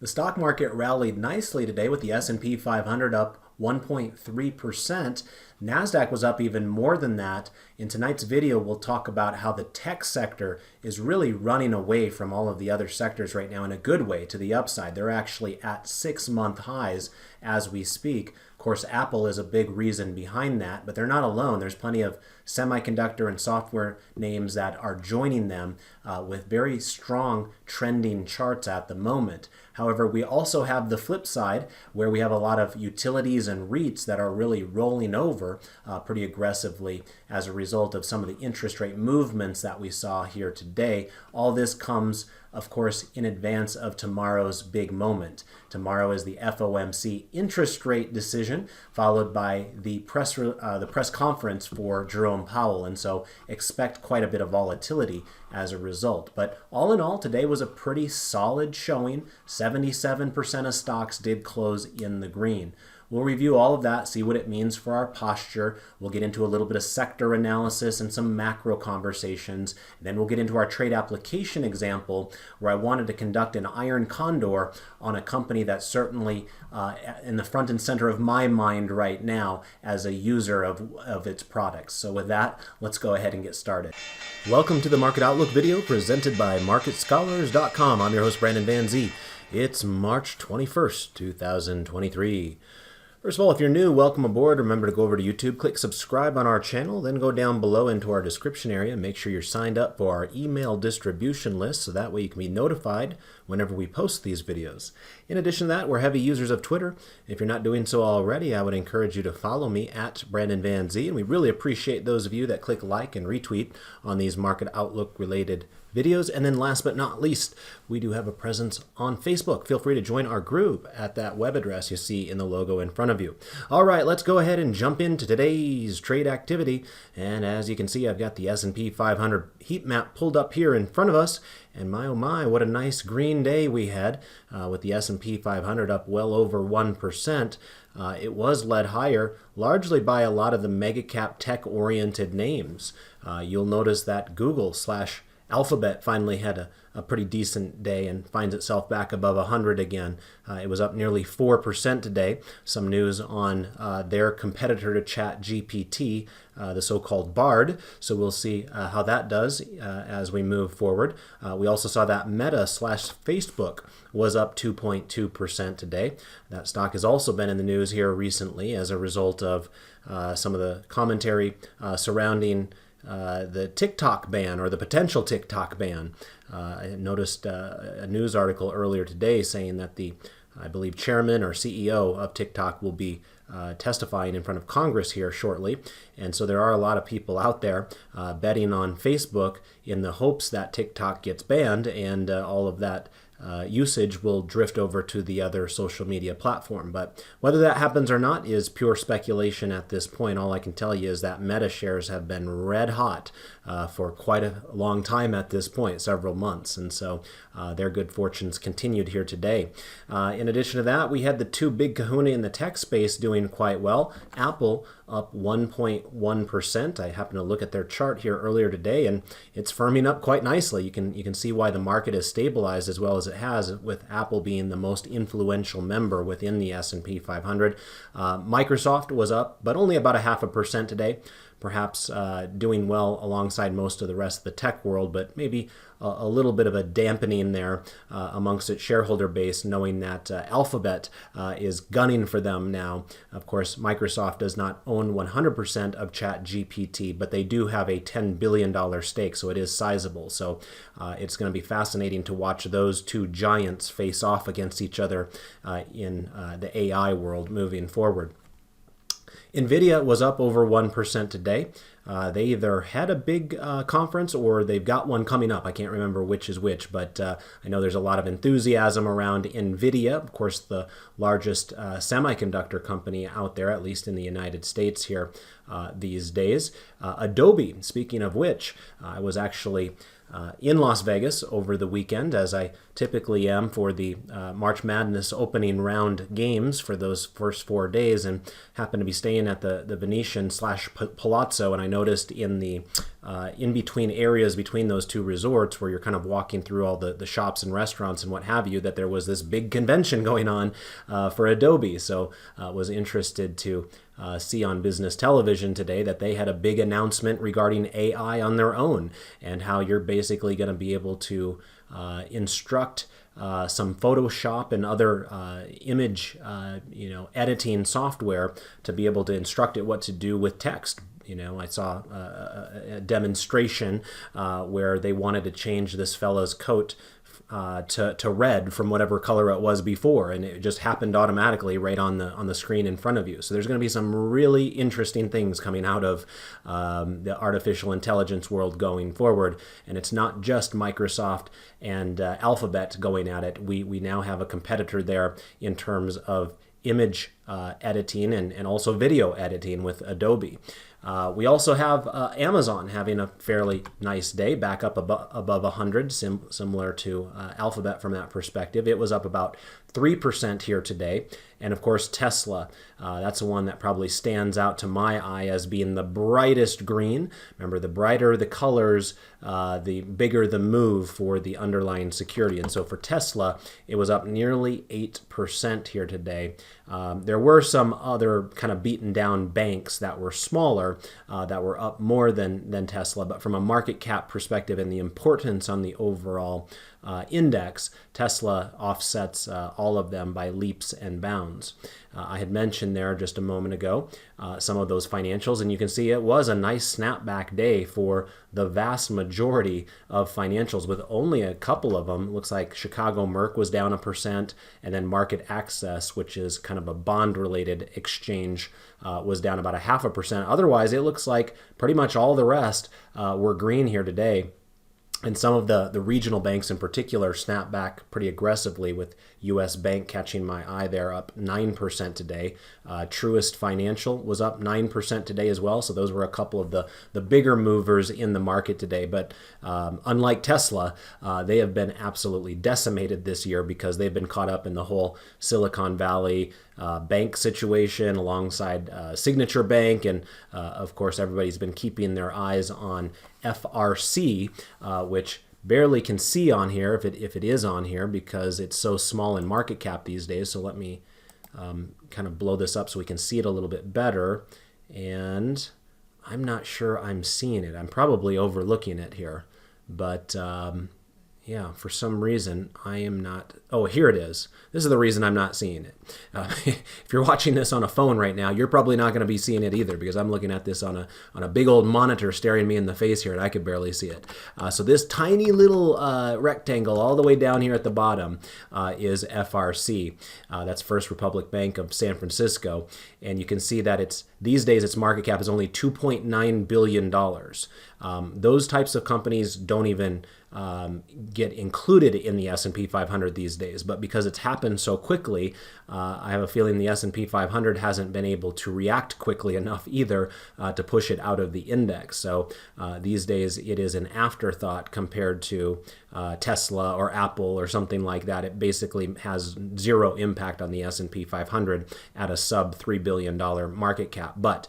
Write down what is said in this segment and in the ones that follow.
The stock market rallied nicely today with the S&P 500 up 1.3%. NASDAQ was up even more than that. In tonight's video, we'll talk about how the tech sector is really running away from all of the other sectors right now in a good way to the upside. They're actually at 6-month highs as we speak. Of course, Apple is a big reason behind that, but they're not alone. There's plenty of semiconductor and software names that are joining them with very strong trending charts at the moment. However, we also have the flip side where we have a lot of utilities and REITs that are really rolling over pretty aggressively as a result of some of the interest rate movements that we saw here today. All this comes, of course, in advance of tomorrow's big moment. Tomorrow is the FOMC interest rate decision, followed by the press conference for Jerome Powell, and so expect quite a bit of volatility as a result. But all in all, today was a pretty solid showing. 77% of stocks did close in the green. We'll review all of that, see what it means for our posture. We'll get into a little bit of sector analysis and some macro conversations. Then we'll get into our trade application example where I wanted to conduct an iron condor on a company that's certainly in the front and center of my mind right now as a user of its products. So with that, let's go ahead and get started. Welcome to the Market Outlook video presented by MarketScholars.com. I'm your host, Brandon Van Zee. It's March 21st, 2023. First of all, if you're new, welcome aboard. Remember to go over to YouTube, click subscribe on our channel, then go down below into our description area and make sure you're signed up for our email distribution list so that way you can be notified whenever we post these videos. In addition to that, we're heavy users of Twitter. If you're not doing so already, I would encourage you to follow me at Brandon Van Zee, and we really appreciate those of you that click like and retweet on these Market Outlook related videos. And then last but not least, we do have a presence on Facebook. Feel free to join our group at that web address you see in the logo in front of you. All right, let's go ahead and jump into today's trade activity. And as you can see, I've got the S&P 500 heat map pulled up here in front of us. And my, oh my, what a nice green day we had with the S&P 500 up well over 1%. It was led higher largely by a lot of the mega cap tech-oriented names. You'll notice that Google / Alphabet finally had a pretty decent day and finds itself back above 100 again. It was up nearly 4% today. Some news on their competitor to ChatGPT, the so-called Bard. So we'll see how that does as we move forward. We also saw that Meta / Facebook was up 2.2% today. That stock has also been in the news here recently as a result of some of the commentary surrounding the TikTok ban or the potential TikTok ban. I noticed a news article earlier today saying that I believe, chairman or CEO of TikTok will be testifying in front of Congress here shortly. And so there are a lot of people out there betting on Facebook in the hopes that TikTok gets banned and all of that usage will drift over to the other social media platform. But whether that happens or not is pure speculation at this point. All I can tell you is that Meta shares have been red hot for quite a long time at this point, several months. And so their good fortunes continued here today. In addition to that, we had the two big kahuna in the tech space doing quite well. Apple up 1.1%. I happened to look at their chart here earlier today, and it's firming up quite nicely. You can see why the market has stabilized as well as it has, with Apple being the most influential member within the S&P 500. Microsoft was up, but only about 0.5% today. Perhaps doing well alongside most of the rest of the tech world, but maybe a little bit of a dampening there amongst its shareholder base, knowing that Alphabet is gunning for them now. Of course, Microsoft does not own 100% of ChatGPT, but they do have a $10 billion stake, so it is sizable. So it's going to be fascinating to watch those two giants face off against each other in the AI world moving forward. NVIDIA was up over 1% today. They either had a big conference or they've got one coming up. I can't remember which is which, but I know there's a lot of enthusiasm around NVIDIA, of course, the largest semiconductor company out there, at least in the United States here these days. Adobe, speaking of which, I was actually in Las Vegas over the weekend, as I typically am for the March Madness opening round games for those first 4 days, and happened to be staying at the Venetian / Palazzo, and I noticed in the in-between areas between those two resorts, where you're kind of walking through all the shops and restaurants and what have you, that there was this big convention going on for Adobe. So was interested to see on business television today that they had a big announcement regarding AI on their own, and how you're basically going to be able to instruct some Photoshop and other image editing software to be able to instruct it what to do with text. I saw a demonstration where they wanted to change this fellow's coat to red from whatever color it was before, and it just happened automatically right on the screen in front of you. So there's going to be some really interesting things coming out of the artificial intelligence world going forward, and it's not just Microsoft and Alphabet going at it. We now have a competitor there in terms of image editing and also video editing with Adobe. We also have Amazon having a fairly nice day, back up above 100, similar to Alphabet from that perspective. It was up about 3% here today. And of course, Tesla, that's the one that probably stands out to my eye as being the brightest green. Remember, the brighter the colors, the bigger the move for the underlying security. And so for Tesla, it was up nearly 8% here today. There were some other kind of beaten down banks that were smaller, that were up more than Tesla. But from a market cap perspective and the importance on the overall index, Tesla offsets all of them by leaps and bounds. I had mentioned there just a moment ago some of those financials, and you can see it was a nice snapback day for the vast majority of financials, with only a couple of them. It looks like Chicago Merc was down 1%, and then Market Access, which is kind of a bond-related exchange, was down about 0.5%. Otherwise, it looks like pretty much all the rest were green here today. And some of the regional banks in particular snapped back pretty aggressively, with U.S. Bank catching my eye there, up 9% today. Truist Financial was up 9% today as well. So those were a couple of the bigger movers in the market today. But unlike Tesla, they have been absolutely decimated this year because they've been caught up in the whole Silicon Valley bank situation alongside Signature Bank. And of course, everybody's been keeping their eyes on FRC, which barely can see on here if it is on here because it's so small in market cap these days. So let me kind of blow this up so we can see it a little bit better. And I'm not sure I'm seeing it. I'm probably overlooking it here. But yeah, for some reason I am not. Oh, here it is. This is the reason I'm not seeing it. If you're watching this on a phone right now, you're probably not going to be seeing it either, because I'm looking at this on a big old monitor staring me in the face here, and I could barely see it. So this tiny little rectangle all the way down here at the bottom is FRC. That's First Republic Bank of San Francisco, and you can see that these days its market cap is only $2.9 billion. Those types of companies don't even get included in the S&P 500 these days, but because it's happened so quickly, I have a feeling the S&P 500 hasn't been able to react quickly enough either to push it out of the index. So these days it is an afterthought compared to Tesla or Apple or something like that. It basically has zero impact on the S&P 500 at a sub $3 billion market cap. But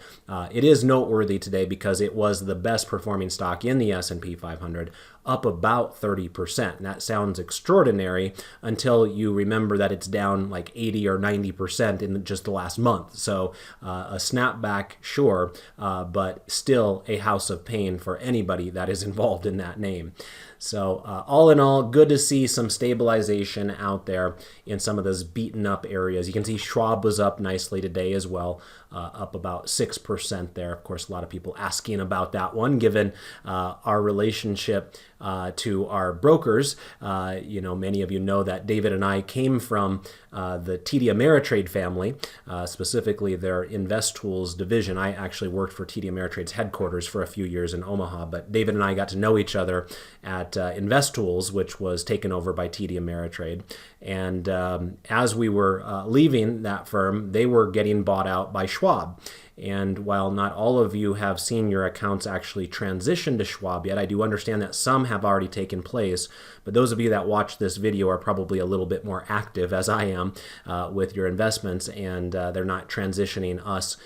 it is noteworthy today because it was the best performing stock in the S&P 500, up about 30%. And that sounds extraordinary until you remember that it's down like 80 or 90% in just the last month. So a snapback, sure, but still a house of pain for anybody that is involved in that name. So all in all, good to see some stabilization out there in some of those beaten up areas. You can see Schwab was up nicely today as well, up about 6% there. Of course, a lot of people asking about that one, given our relationship to our brokers. Many of you know that David and I came from the TD Ameritrade family, specifically their Invest Tools division. I actually worked for TD Ameritrade's headquarters for a few years in Omaha, but David and I got to know each other at Invest Tools, which was taken over by TD Ameritrade. And as we were leaving that firm, they were getting bought out by Schwab. And while not all of you have seen your accounts actually transition to Schwab yet, I do understand that some have already taken place. But those of you that watch this video are probably a little bit more active, as I am, with your investments, and they're not transitioning us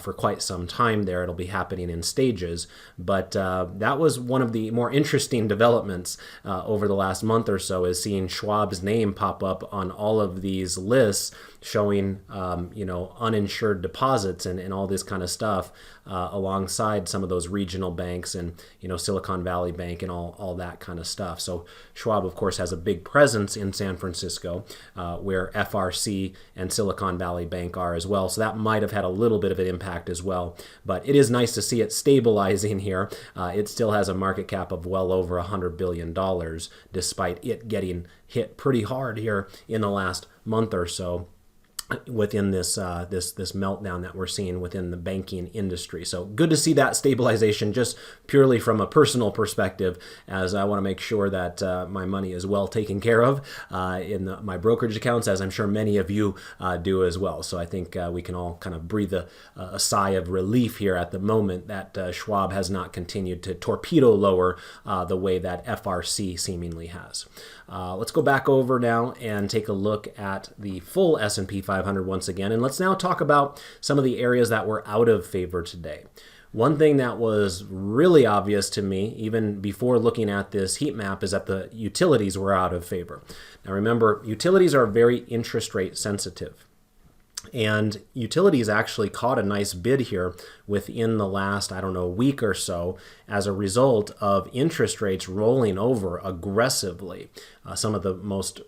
for quite some time there. It'll be happening in stages. But that was one of the more interesting developments over the last month or so, is seeing Schwab's name pop up on all of these lists showing uninsured deposits and all this kind of stuff alongside some of those regional banks and Silicon Valley Bank and all that kind of stuff. So Schwab, of course, has a big presence in San Francisco where FRC and Silicon Valley Bank are as well. So that might have had a little bit of an impact as well. But it is nice to see it stabilizing here. It still has a market cap of well over $100 billion, despite it getting hit pretty hard here in the last month or so within this meltdown that we're seeing within the banking industry. So good to see that stabilization, just purely from a personal perspective, as I want to make sure that my money is well taken care of in my brokerage accounts, as I'm sure many of you do as well. So I think we can all kind of breathe a sigh of relief here at the moment that Schwab has not continued to torpedo lower the way that FRC seemingly has. Let's go back over now and take a look at the full S&P 500 once again. And let's now talk about some of the areas that were out of favor today. One thing that was really obvious to me, even before looking at this heat map, is that the utilities were out of favor. Now remember, utilities are very interest rate sensitive. And utilities actually caught a nice bid here within the last, week or so as a result of interest rates rolling over aggressively. Some of the most,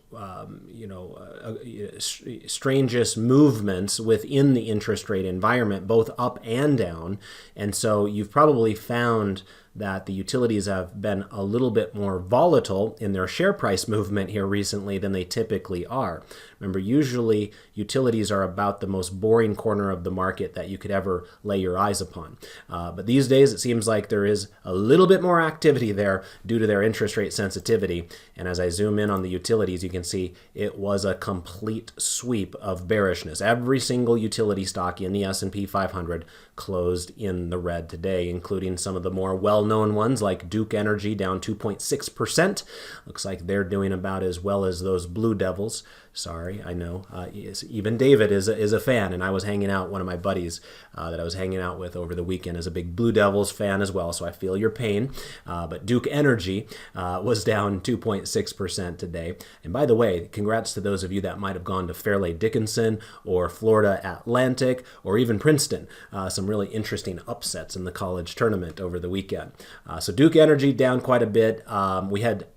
strangest movements within the interest rate environment, both up and down. And so you've probably found that the utilities have been a little bit more volatile in their share price movement here recently than they typically are. Remember, usually utilities are about the most boring corner of the market that you could ever lay your eyes upon. But these days, it seems like there is a little bit more activity there due to their interest rate sensitivity. And as I zoom in on the utilities, you can see it was a complete sweep of bearishness. Every single utility stock in the S&P 500 closed in the red today, including some of the more well-known ones like Duke Energy down 2.6%. Looks like they're doing about as well as those Blue Devils. Sorry, I know. Even David is a fan, and I was hanging out, one of my buddies that I was hanging out with over the weekend is a big Blue Devils fan as well, so I feel your pain. But Duke Energy was down 2.6% today. And by the way, congrats to those of you that might have gone to Fairleigh Dickinson or Florida Atlantic or even Princeton. Some really interesting upsets in the college tournament over the weekend. So Duke Energy down quite a bit. We had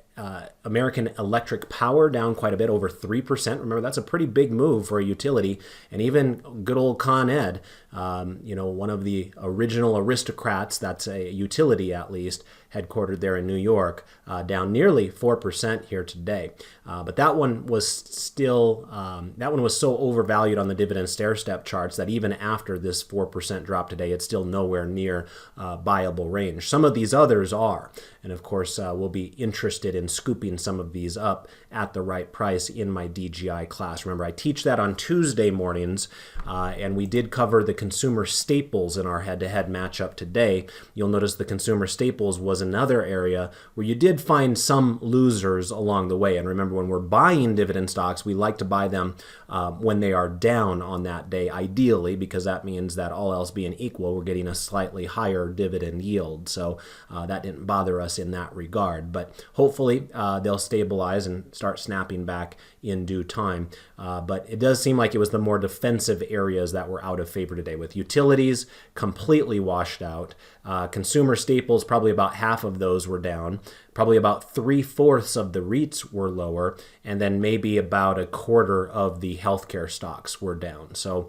American Electric Power down quite a bit, over 3%. Remember, that's a pretty big move for a utility. And even good old Con Ed, one of the original aristocrats, that's a utility at least, headquartered there in New York, down nearly 4% here today. But that one was still, so overvalued on the dividend stair-step charts that even after this 4% drop today, it's still nowhere near buyable range. Some of these others are. And of course, we'll be interested in scooping some of these up at the right price in my DGI class. Remember, I teach that on Tuesday mornings, and we did cover the consumer staples in our head-to-head matchup today. You'll notice the consumer staples was another area where you did find some losers along the way. And remember, when we're buying dividend stocks, we like to buy them when they are down on that day, ideally, because that means that all else being equal, we're getting a slightly higher dividend yield. So that didn't bother us in that regard. But hopefully they'll stabilize and start snapping back in due time. But it does seem like it was the more defensive areas that were out of favor today, with utilities completely washed out. Consumer staples, probably about half of those were down. Probably about 3/4 of the REITs were lower, and then maybe about 1/4 of the healthcare stocks were down. So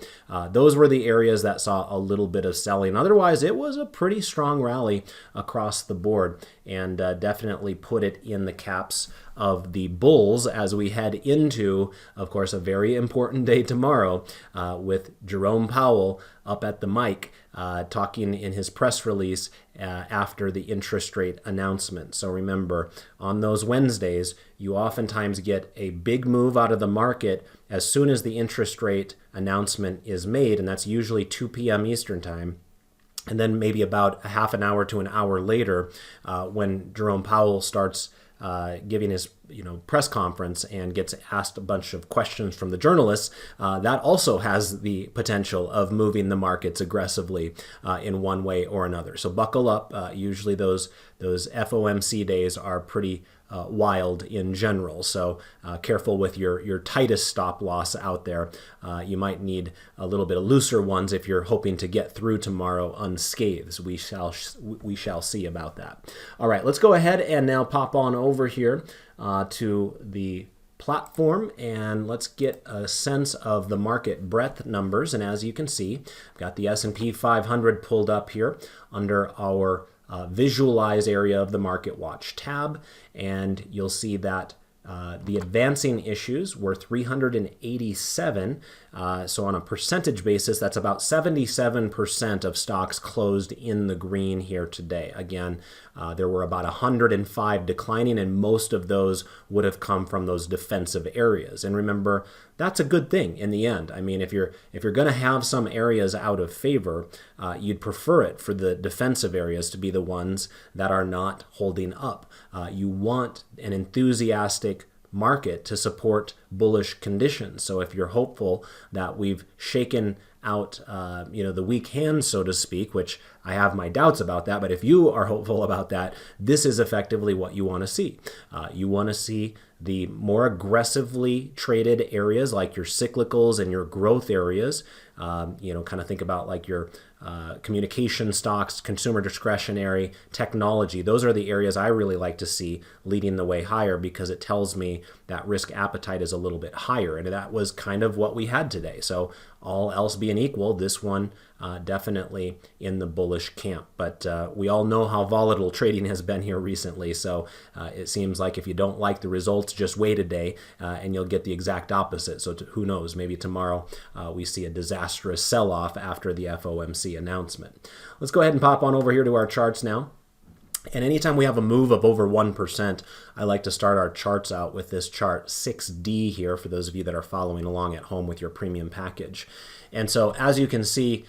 those were the areas that saw a little bit of selling. Otherwise, it was a pretty strong rally across the board, and definitely put it in the caps of the bulls as we head into, of course, a very important day tomorrow with Jerome Powell up at the mic talking in his press release after the interest rate announcement. So remember, remember, on those Wednesdays, you oftentimes get a big move out of the market as soon as the interest rate announcement is made, and that's usually 2 p.m. Eastern time. And then maybe about a half an hour to an hour later, when Jerome Powell starts giving his press conference and gets asked a bunch of questions from the journalists, that also has the potential of moving the markets aggressively in one way or another. So buckle up. Usually those FOMC days are pretty wild in general. So careful with your tightest stop loss out there. You might need a little bit of looser ones if you're hoping to get through tomorrow unscathed. We shall see about that. All right, let's go ahead and now pop on over here to the platform, and let's get a sense of the market breadth numbers. And as you can see, I've got the S&P 500 pulled up here under our visualize area of the Market Watch tab, and you'll see that the advancing issues were 387. So on a percentage basis, that's about 77% of stocks closed in the green here today. Again, there were about 105 declining, and most of those would have come from those defensive areas. And remember, that's a good thing in the end. I mean, if you're going to have some areas out of favor, you'd prefer it for the defensive areas to be the ones that are not holding up. You want an enthusiastic market to support bullish conditions. So if you're hopeful that we've shaken out, the weak hand, so to speak, which I have my doubts about that, but if you are hopeful about that, this is effectively what you want to see. You want to see the more aggressively traded areas like your cyclicals and your growth areas. Kind of think about like your communication stocks, consumer discretionary, technology. Those are the areas I really like to see leading the way higher, because it tells me that risk appetite is a little bit higher. And that was kind of what we had today. So all else being equal, this one definitely in the bullish camp. But we all know how volatile trading has been here recently. So it seems like if you don't like the results, just wait a day and you'll get the exact opposite. So who knows, maybe tomorrow we see a disastrous sell-off after the FOMC announcement. Let's go ahead and pop on over here to our charts now. And anytime we have a move of over 1%, I like to start our charts out with this chart 6D here, for those of you that are following along at home with your premium package. And so as you can see,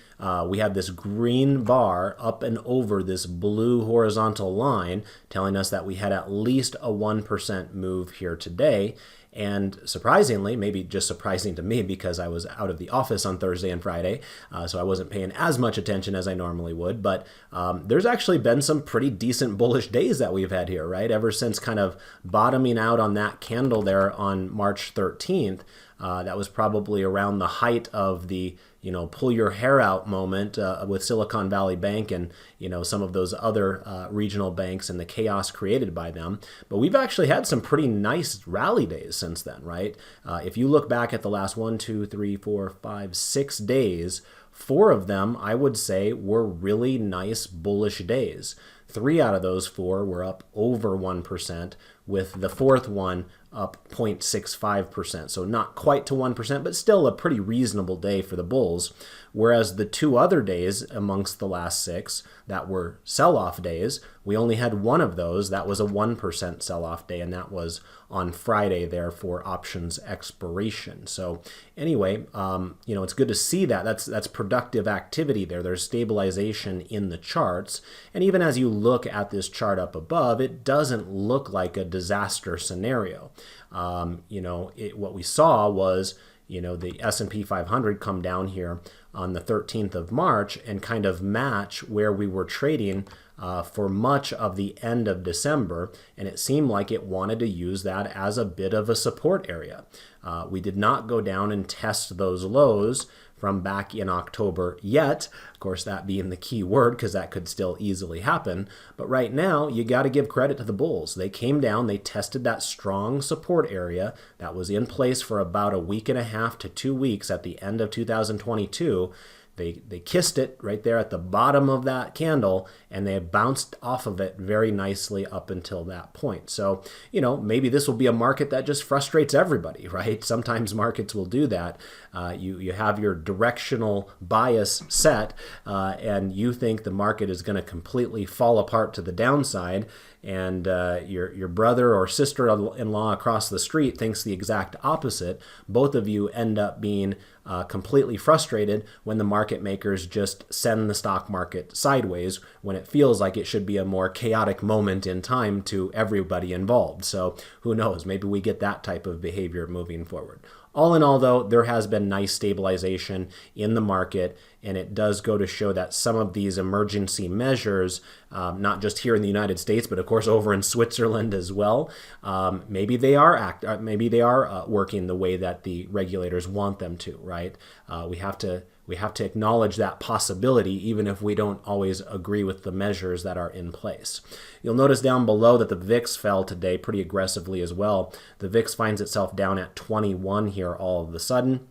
we have this green bar up and over this blue horizontal line telling us that we had at least a 1% move here today. And surprisingly, maybe just surprising to me because I was out of the office on Thursday and Friday, so I wasn't paying as much attention as I normally would, but there's actually been some pretty decent bullish days that we've had here, right? Ever since kind of bottoming out on that candle there on March 13th, that was probably around the height of the pull your hair out moment with Silicon Valley Bank and some of those other regional banks and the chaos created by them. But we've actually had some pretty nice rally days since then, right? If you look back at the last 1, 2, 3, 4, 5, 6 days, 4 of them I would say were really nice bullish days. 3 out of those 4 were up over 1%, with the 4th one up 0.65%. So not quite to 1%, but still a pretty reasonable day for the bulls. Whereas the 2 other days amongst the last 6 that were sell-off days, we only had 1 of those. That was a 1% sell-off day, and that was on Friday there for options expiration. So anyway, it's good to see that. That's productive activity there. There's stabilization in the charts. And even as you look at this chart up above, it doesn't look like a disaster scenario. What we saw was the S&P 500 come down here on the 13th of March and kind of match where we were trading for much of the end of December, and it seemed like it wanted to use that as a bit of a support area. We did not go down and test those lows from back in October yet. Of course, that being the key word, because that could still easily happen. But right now, you got to give credit to the bulls. They came down, they tested that strong support area that was in place for about a week and a half to 2 weeks at the end of 2022. They kissed it right there at the bottom of that candle, and they bounced off of it very nicely up until that point. So, maybe this will be a market that just frustrates everybody, right? Sometimes markets will do that. You have your directional bias set, and you think the market is going to completely fall apart to the downside, and your brother or sister-in-law across the street thinks the exact opposite, both of you end up being completely frustrated when the market makers just send the stock market sideways when it feels like it should be a more chaotic moment in time to everybody involved. So who knows, maybe we get that type of behavior moving forward. All in all, though, there has been nice stabilization in the market, and it does go to show that some of these emergency measures, not just here in the United States, but of course over in Switzerland as well, maybe they are working the way that the regulators want them to, right? We have to acknowledge that possibility, even if we don't always agree with the measures that are in place. You'll notice down below that the VIX fell today pretty aggressively as well. The VIX finds itself down at 21 here all of a sudden.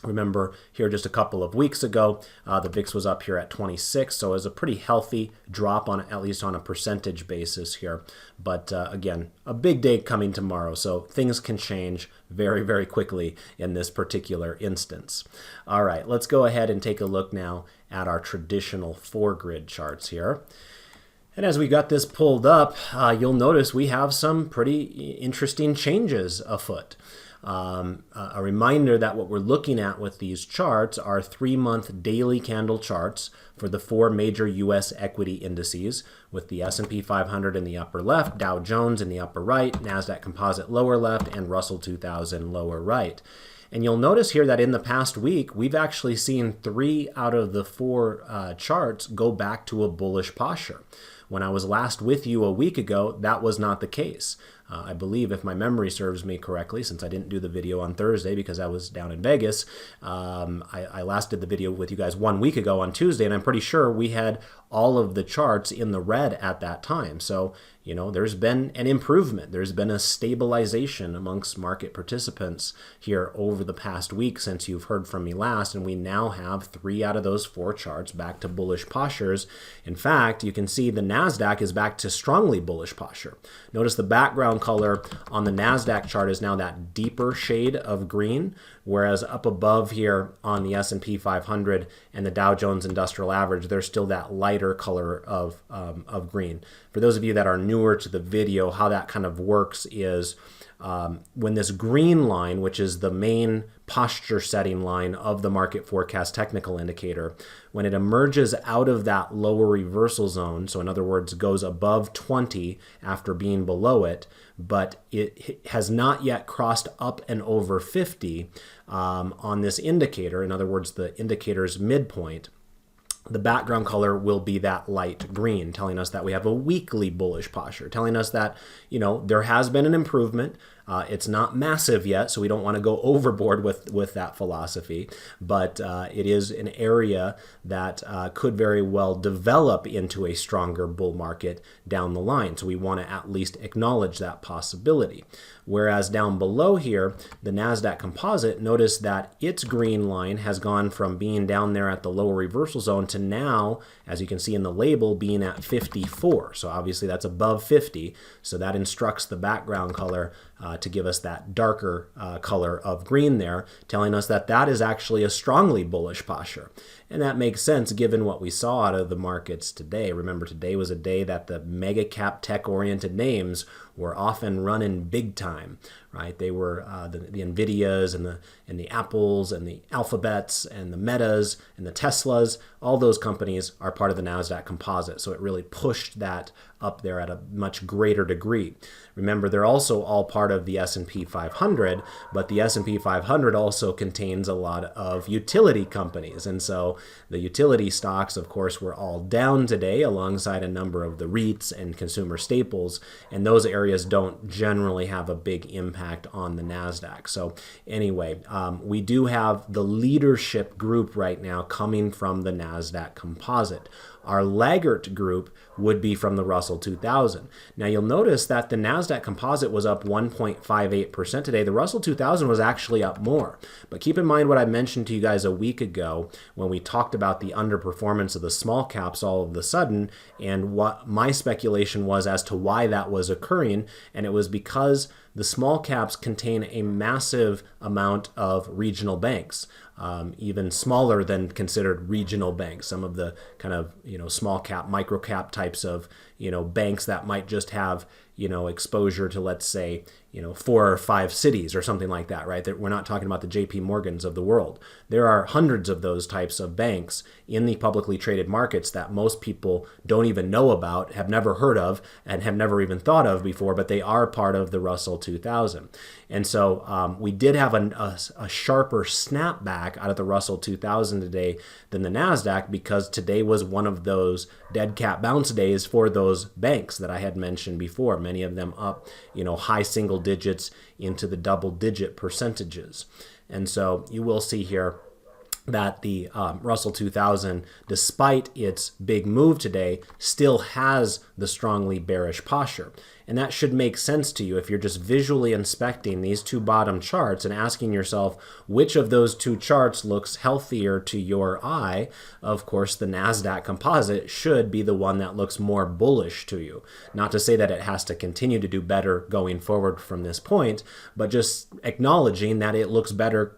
Remember here just a couple of weeks ago, the VIX was up here at 26, so it was a pretty healthy drop on at least on a percentage basis here. But again, a big day coming tomorrow, so things can change very, very quickly in this particular instance. All right, let's go ahead and take a look now at our traditional 4-grid charts here. And as we got this pulled up, you'll notice we have some pretty interesting changes afoot. A reminder that what we're looking at with these charts are 3-month daily candle charts for the 4 major U.S. equity indices, with the S&P 500 in the upper left, Dow Jones in the upper right, NASDAQ Composite lower left, and Russell 2000 lower right. And you'll notice here that in the past week, we've actually seen 3 out of the 4 charts go back to a bullish posture. When I was last with you a week ago, that was not the case. I believe, if my memory serves me correctly, since I didn't do the video on Thursday because I was down in Vegas, I last did the video with you guys 1 week ago on Tuesday, and I'm pretty sure we had all of the charts in the red at that time. So, you know, there's been an improvement. There's been a stabilization amongst market participants here over the past week since you've heard from me last, and we now have 3 out of those 4 charts back to bullish postures. In fact, you can see the NASDAQ is back to strongly bullish posture. Notice the background color on the NASDAQ chart is now that deeper shade of green, whereas up above here on the S&P 500 and the Dow Jones Industrial Average, there's still that lighter color of green. For those of you that are newer to the video, how that kind of works is when this green line, which is the main posture setting line of the market forecast technical indicator, when it emerges out of that lower reversal zone, so in other words goes above 20 after being below it, but it has not yet crossed up and over 50 on this indicator, in other words the indicator's midpoint, the background color will be that light green, telling us that we have a weekly bullish posture, telling us that, you know, there has been an improvement. It's not massive yet, so we don't want to go overboard with that philosophy, but it is an area that could very well develop into a stronger bull market down the line. So we want to at least acknowledge that possibility. Whereas down below here, the NASDAQ Composite, notice that its green line has gone from being down there at the lower reversal zone to now, as you can see in the label, being at 54. So obviously that's above 50. So that instructs the background color to give us that darker color of green there, telling us that that is actually a strongly bullish posture. And that makes sense given what we saw out of the markets today. Remember, today was a day that the mega cap tech-oriented names were often running big time, right? They were the Nvidias and the Apples and the Alphabets and the Metas and the Teslas. All those companies are part of the NASDAQ Composite, so it really pushed that up there at a much greater degree. Remember, they're also all part of the S&P 500, but the S&P 500 also contains a lot of utility companies. And so the utility stocks, of course, were all down today alongside a number of the REITs and consumer staples, and those areas don't generally have a big impact on the NASDAQ. So anyway, we do have the leadership group right now coming from the NASDAQ Composite. Our laggard group would be from the Russell 2000. Now you'll notice that the NASDAQ Composite was up 1.58% today. The Russell 2000 was actually up more. But keep in mind what I mentioned to you guys a week ago when we talked about the underperformance of the small caps all of a sudden, and what my speculation was as to why that was occurring. And it was because the small caps contain a massive amount of regional banks, even smaller than considered regional banks. Some of the kind of, small cap, micro cap types of, banks that might just have, exposure to, let's say, 4 or 5 cities or something like that, right? That we're not talking about the JP Morgans of the world. There are hundreds of those types of banks in the publicly traded markets that most people don't even know about, have never heard of, and have never even thought of before, but they are part of the Russell 2000. And so we did have a sharper snapback out of the Russell 2000 today than the NASDAQ, because today was one of those dead cat bounce days for those banks that I had mentioned before, many of them up, high single digits into the double-digit percentages. And so you will see here that the Russell 2000, despite its big move today, still has the strongly bearish posture. And that should make sense to you if you're just visually inspecting these two bottom charts and asking yourself which of those two charts looks healthier to your eye. Of course, the NASDAQ composite should be the one that looks more bullish to you. Not to say that it has to continue to do better going forward from this point, but just acknowledging that it looks better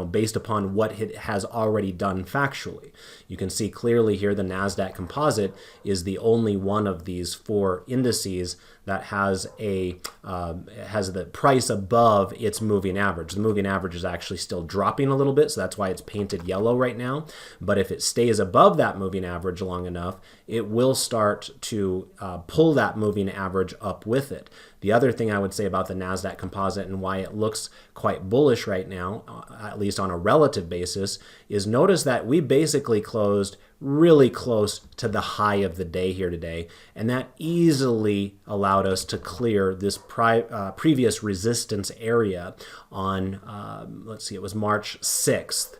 based upon what it has already done factually. You can see clearly here the NASDAQ composite is the only one of these 4 indices that has the price above its moving average. The moving average is actually still dropping a little bit, so that's why it's painted yellow right now. But if it stays above that moving average long enough, it will start to pull that moving average up with it. The other thing I would say about the NASDAQ composite and why it looks quite bullish right now, at least on a relative basis, is notice that we basically closed really close to the high of the day here today, and that easily allowed us to clear this previous resistance area on, let's see, it was March 6th.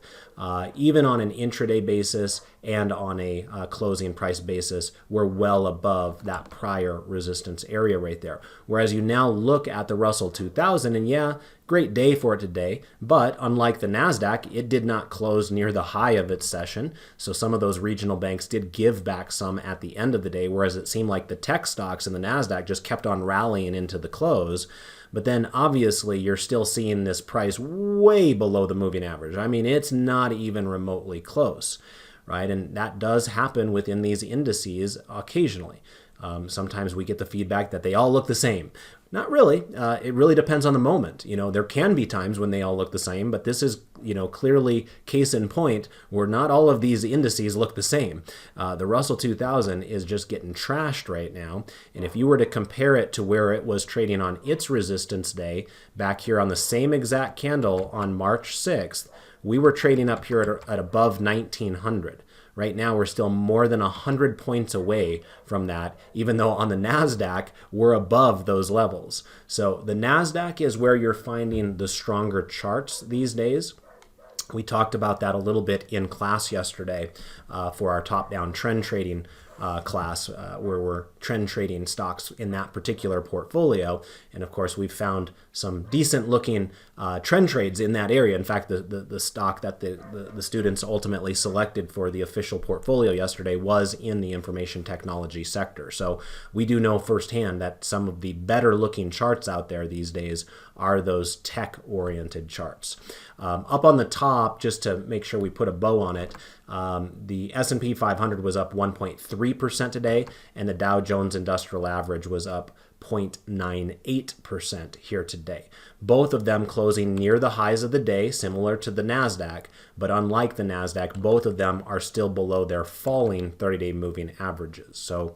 Even on an intraday basis and on a closing price basis, we're well above that prior resistance area right there. Whereas you now look at the Russell 2000, and yeah, great day for it today, but unlike the NASDAQ, it did not close near the high of its session. So some of those regional banks did give back some at the end of the day, whereas it seemed like the tech stocks and the NASDAQ just kept on rallying into the close. But then obviously you're still seeing this price way below the moving average. I mean, it's not even remotely close, right? And that does happen within these indices occasionally. Sometimes we get the feedback that they all look the same. Not really. It really depends on the moment. There can be times when they all look the same, but this is, clearly case in point where not all of these indices look the same. The Russell 2000 is just getting trashed right now. And if you were to compare it to where it was trading on its resistance day back here on the same exact candle on March 6th, we were trading up here at above 1900. Right now, we're still more than 100 points away from that, even though on the NASDAQ, we're above those levels. So the NASDAQ is where you're finding the stronger charts these days. We talked about that a little bit in class yesterday for our top-down trend trading class, where we're trend trading stocks in that particular portfolio. And of course, we've found some decent looking trend trades in that area. In fact, the stock that the students ultimately selected for the official portfolio yesterday was in the information technology sector. So we do know firsthand that some of the better looking charts out there these days are those tech oriented charts. Up on the top, just to make sure we put a bow on it, the S&P 500 was up 1.3% today, and the Dow Jones Industrial Average was up 0.98% here today. Both of them closing near the highs of the day, similar to the NASDAQ, but unlike the NASDAQ, both of them are still below their falling 30-day moving averages. So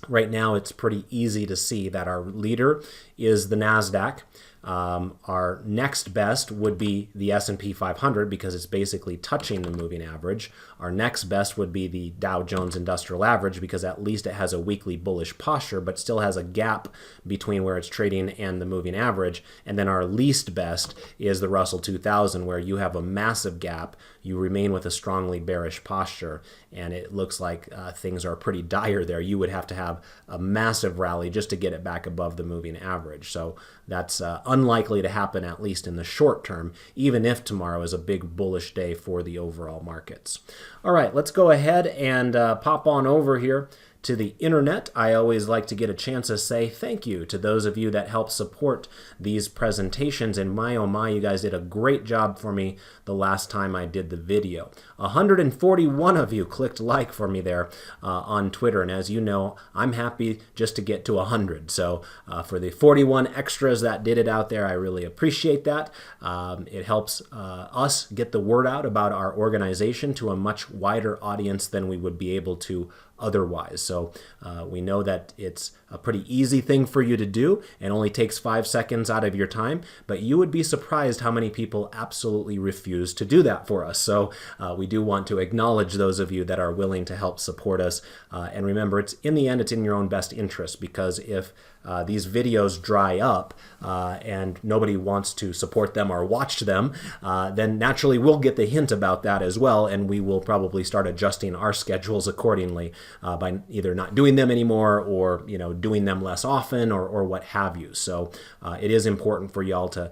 right now, it's pretty easy to see that our leader is the NASDAQ. Our next best would be the S&P 500 because it's basically touching the moving average. Our next best would be the Dow Jones Industrial Average because at least it has a weekly bullish posture, but still has a gap between where it's trading and the moving average. And then our least best is the Russell 2000, where you have a massive gap. You remain with a strongly bearish posture, and it looks like things are pretty dire there. You would have to have a massive rally just to get it back above the moving average. So that's unlikely to happen, at least in the short term, even if tomorrow is a big bullish day for the overall markets. All right, let's go ahead and pop on over here to the internet, I always like to get a chance to say thank you to those of you that help support these presentations. And my oh my, you guys did a great job for me the last time I did the video. 141 of you clicked like for me there on Twitter. And as you know, I'm happy just to get to 100. So for the 41 extras that did it out there, I really appreciate that. It helps us get the word out about our organization to a much wider audience than we would be able to otherwise. So we know that it's a pretty easy thing for you to do and only takes 5 seconds out of your time, but you would be surprised how many people absolutely refuse to do that for us. So we do want to acknowledge those of you that are willing to help support us. And remember, it's in the end, it's in your own best interest, because if these videos dry up and nobody wants to support them or watch them, then naturally we'll get the hint about that as well, and we will probably start adjusting our schedules accordingly by either not doing them anymore or doing them less often or what have you. So it is important for y'all to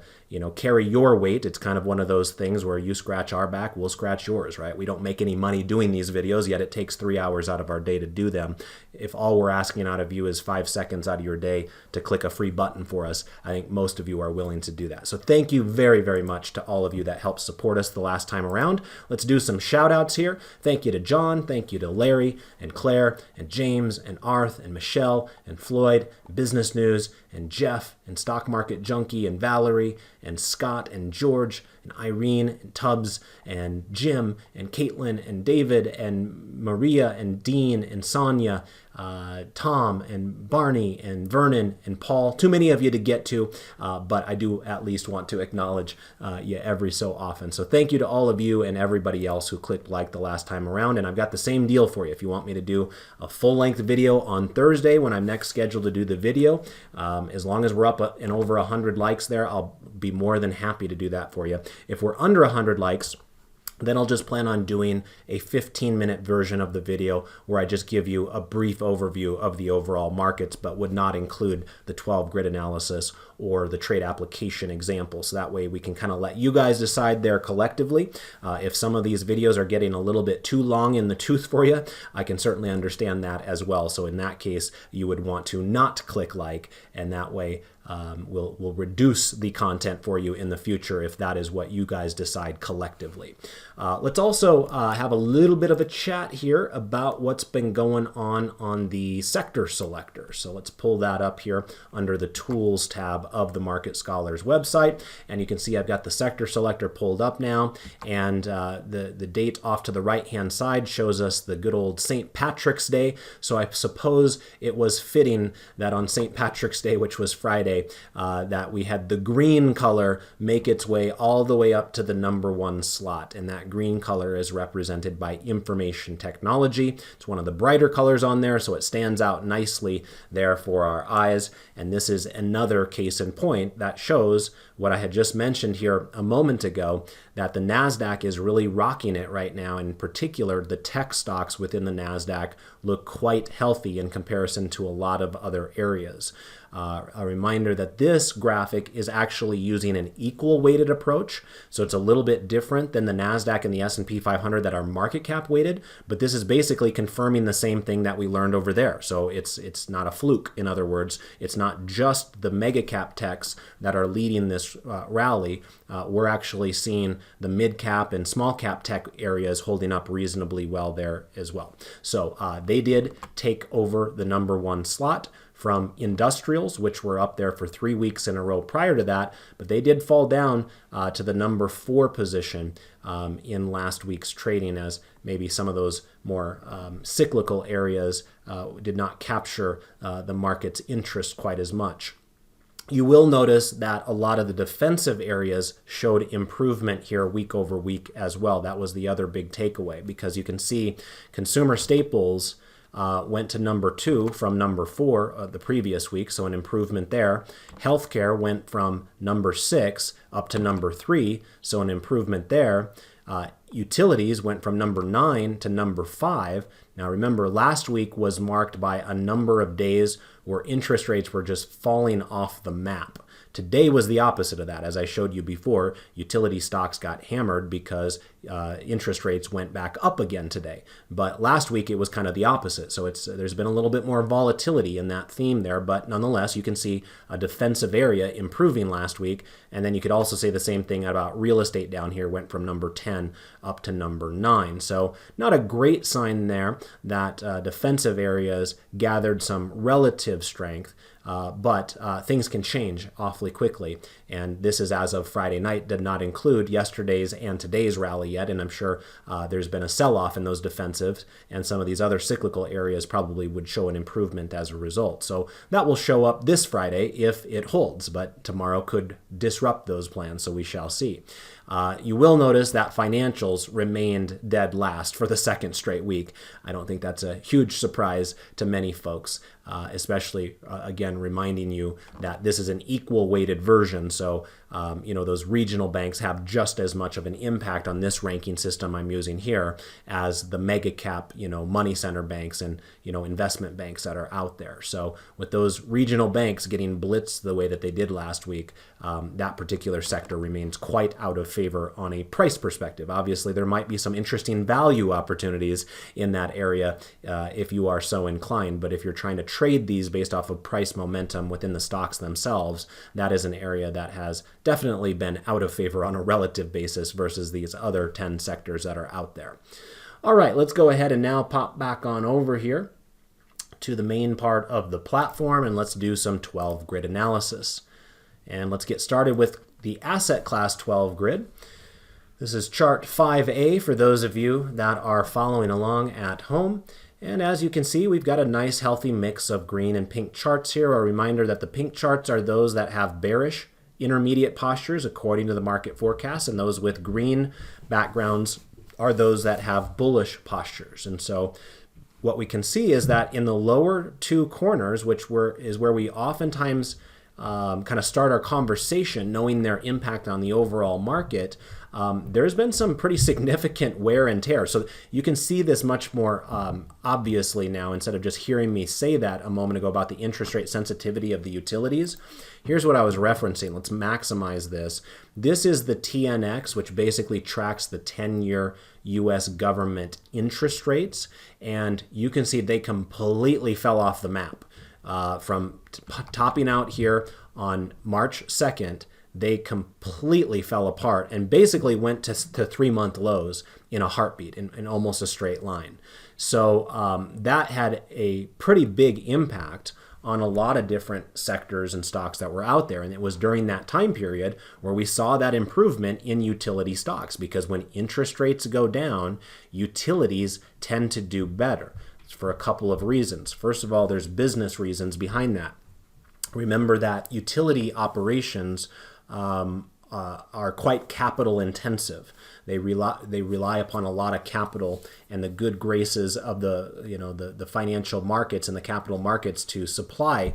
carry your weight. It's kind of one of those things where you scratch our back, we'll scratch yours, right? We don't make any money doing these videos, yet it takes 3 hours out of our day to do them. If all we're asking out of you is 5 seconds out of your day to click a free button for us, I think most of you are willing to do that. So thank you very, very much to all of you that helped support us the last time around. Let's do some shout outs here. Thank you to John, thank you to Larry and Claire and James and Arth and Michelle and Floyd, Business News, and Jeff and Stock Market Junkie and Valerie and Scott and George and Irene and Tubbs and Jim and Caitlin and David and Maria and Dean and Sonia, Tom and Barney and Vernon and Paul. Too many of you to get to, but I do at least want to acknowledge you every so often. So thank you to all of you and everybody else who clicked like the last time around. And I've got the same deal for you. If you want me to do a full-length video on Thursday when I'm next scheduled to do the video, as long as we're up and over 100 likes there, I'll be more than happy to do that for you. If we're under 100 likes, then I'll just plan on doing a 15-minute version of the video where I just give you a brief overview of the overall markets, but would not include the 12 grid analysis or the trade application example. So that way we can kind of let you guys decide there collectively. If some of these videos are getting a little bit too long in the tooth for you, I can certainly understand that as well. So in that case, you would want to not click like, and that way we'll reduce the content for you in the future if that is what you guys decide collectively. Let's also have a little bit of a chat here about what's been going on the sector selector. So let's pull that up here under the tools tab of the Market Scholars website, and you can see I've got the sector selector pulled up now, and the date off to the right hand side shows us the good old St. Patrick's Day. So I suppose it was fitting that on St. Patrick's Day, which was Friday, that we had the green color make its way all the way up to the #1 slot, and that green color is represented by information technology. It's one of the brighter colors on there, so it stands out nicely there for our eyes. And this is another case in point that shows what I had just mentioned here a moment ago, that the NASDAQ is really rocking it right now. In particular, the tech stocks within the NASDAQ look quite healthy in comparison to a lot of other areas. A reminder that this graphic is actually using an equal weighted approach, so it's a little bit different than the NASDAQ and the S&P 500 that are market cap weighted, but this is basically confirming the same thing that we learned over there. So it's not a fluke. In other words, it's not just the mega cap techs that are leading this rally. We're actually seeing the mid cap and small cap tech areas holding up reasonably well there as well. So they did take over the #1 slot from industrials, which were up there for 3 weeks in a row prior to that, but they did fall down to the #4 position in last week's trading, as maybe some of those more cyclical areas did not capture the market's interest quite as much. You will notice that a lot of the defensive areas showed improvement here week over week as well. That was the other big takeaway, because you can see consumer staples went to #2 from #4 the previous week, so an improvement there. Healthcare went from #6 up to #3, so an improvement there. Utilities went from #9 to #5. Now remember, last week was marked by a number of days where interest rates were just falling off the map. Today was the opposite of that. As I showed you before, utility stocks got hammered because interest rates went back up again today. But last week it was kind of the opposite. So there's been a little bit more volatility in that theme there, but nonetheless, you can see a defensive area improving last week. And then you could also say the same thing about real estate down here, went from number 10 up to number 9. So not a great sign there that defensive areas gathered some relative strength. But things can change awfully quickly. And this is as of Friday night, did not include yesterday's and today's rally yet. And I'm sure there's been a sell-off in those defensives, and some of these other cyclical areas probably would show an improvement as a result. So that will show up this Friday if it holds, but tomorrow could disrupt those plans, so we shall see. You will notice that financials remained dead last for the second straight week. I don't think that's a huge surprise to many folks, especially, again, reminding you that this is an equal weighted version. So, those regional banks have just as much of an impact on this ranking system I'm using here as the mega cap, money center banks and, investment banks that are out there. So with those regional banks getting blitzed the way that they did last week, that particular sector remains quite out of favor on a price perspective. Obviously, there might be some interesting value opportunities in that area if you are so inclined. But if you're trying to trade these based off of price momentum within the stocks themselves, that is an area that has definitely been out of favor on a relative basis versus these other 10 sectors that are out there. All right, let's go ahead and now pop back on over here to the main part of the platform, and let's do some 12 grid analysis. And let's get started with the asset class 12 grid. This is chart 5A for those of you that are following along at home. And as you can see, we've got a nice healthy mix of green and pink charts here. A reminder that the pink charts are those that have bearish intermediate postures according to the market forecast, and those with green backgrounds are those that have bullish postures. And so what we can see is that in the lower two corners, is where we oftentimes kind of start our conversation, knowing their impact on the overall market, there's been some pretty significant wear and tear. So you can see this much more obviously now, instead of just hearing me say that a moment ago about the interest rate sensitivity of the utilities. Here's what I was referencing. Let's maximize this. This is the TNX, which basically tracks the 10-year U.S. government interest rates. And you can see they completely fell off the map. From topping out here on March 2nd, they completely fell apart and basically went to 3-month lows in a heartbeat, in almost a straight line. So that had a pretty big impact on a lot of different sectors and stocks that were out there. And it was during that time period where we saw that improvement in utility stocks, because when interest rates go down, utilities tend to do better. For a couple of reasons. First of all, there's business reasons behind that. Remember that utility operations are quite capital intensive. They rely upon a lot of capital and the good graces of the financial markets and the capital markets to supply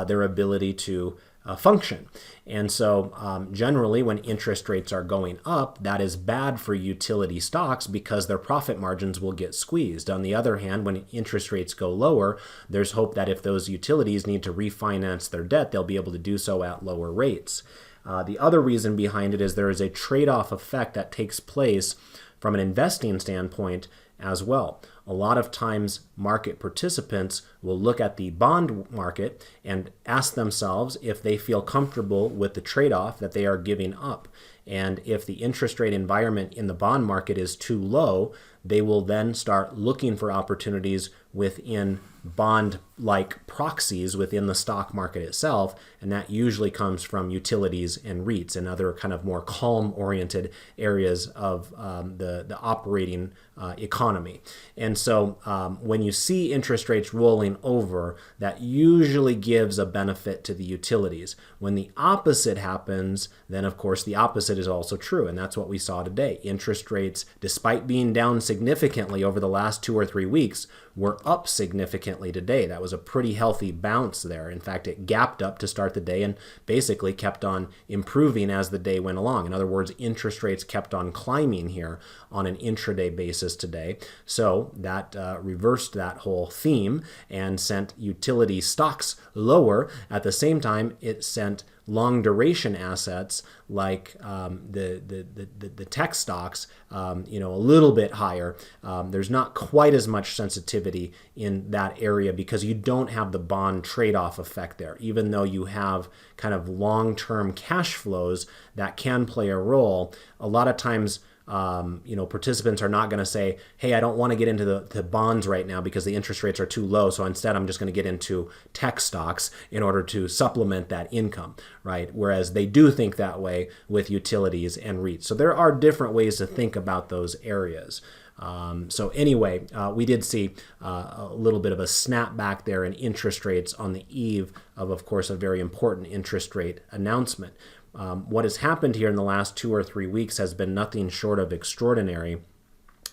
their ability to function. And so generally when interest rates are going up, that is bad for utility stocks because their profit margins will get squeezed. On the other hand, when interest rates go lower, there's hope that if those utilities need to refinance their debt, they'll be able to do so at lower rates. The other reason behind it is there is a trade-off effect that takes place from an investing standpoint as well. A lot of times market participants will look at the bond market and ask themselves if they feel comfortable with the trade-off that they are giving up. And if the interest rate environment in the bond market is too low, they will then start looking for opportunities within bond-like proxies within the stock market itself, and that usually comes from utilities and REITs and other kind of more calm-oriented areas of the operating economy. And so when you see interest rates rolling over, that usually gives a benefit to the utilities. When the opposite happens, then of course the opposite is also true, and that's what we saw today. Interest rates, despite being down significantly over the last 2 or 3 weeks, were up significantly today. That was a pretty healthy bounce there. In fact, it gapped up to start the day and basically kept on improving as the day went along. In other words, interest rates kept on climbing here on an intraday basis today. So that reversed that whole theme and sent utility stocks lower. At the same time, it sent long duration assets like the tech stocks, a little bit higher. There's not quite as much sensitivity in that area because you don't have the bond trade-off effect there. Even though you have kind of long-term cash flows that can play a role, a lot of times participants are not going to say, hey, I don't want to get into the bonds right now because the interest rates are too low, so instead I'm just going to get into tech stocks in order to supplement that income, right? Whereas they do think that way with utilities and REITs. So there are different ways to think about those areas. So anyway, we did see a little bit of a snapback there in interest rates on the eve of course, a very important interest rate announcement. What has happened here in the last 2 or 3 weeks has been nothing short of extraordinary.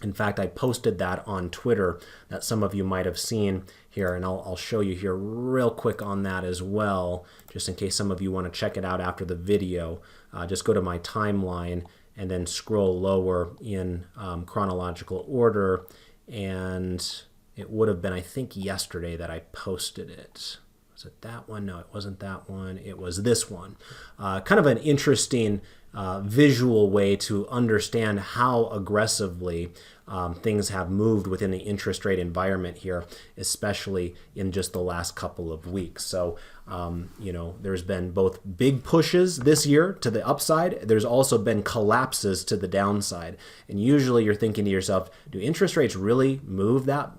In fact, I posted that on Twitter that some of you might have seen here, and I'll show you here real quick on that as well, just in case some of you want to check it out after the video. Just go to my timeline and then scroll lower in chronological order, and it would have been, I think, yesterday that I posted it. Was it that one? No, it wasn't that one. It was this one. Kind of an interesting visual way to understand how aggressively things have moved within the interest rate environment here, especially in just the last couple of weeks. So, there's been both big pushes this year to the upside. There's also been collapses to the downside. And usually you're thinking to yourself, do interest rates really move that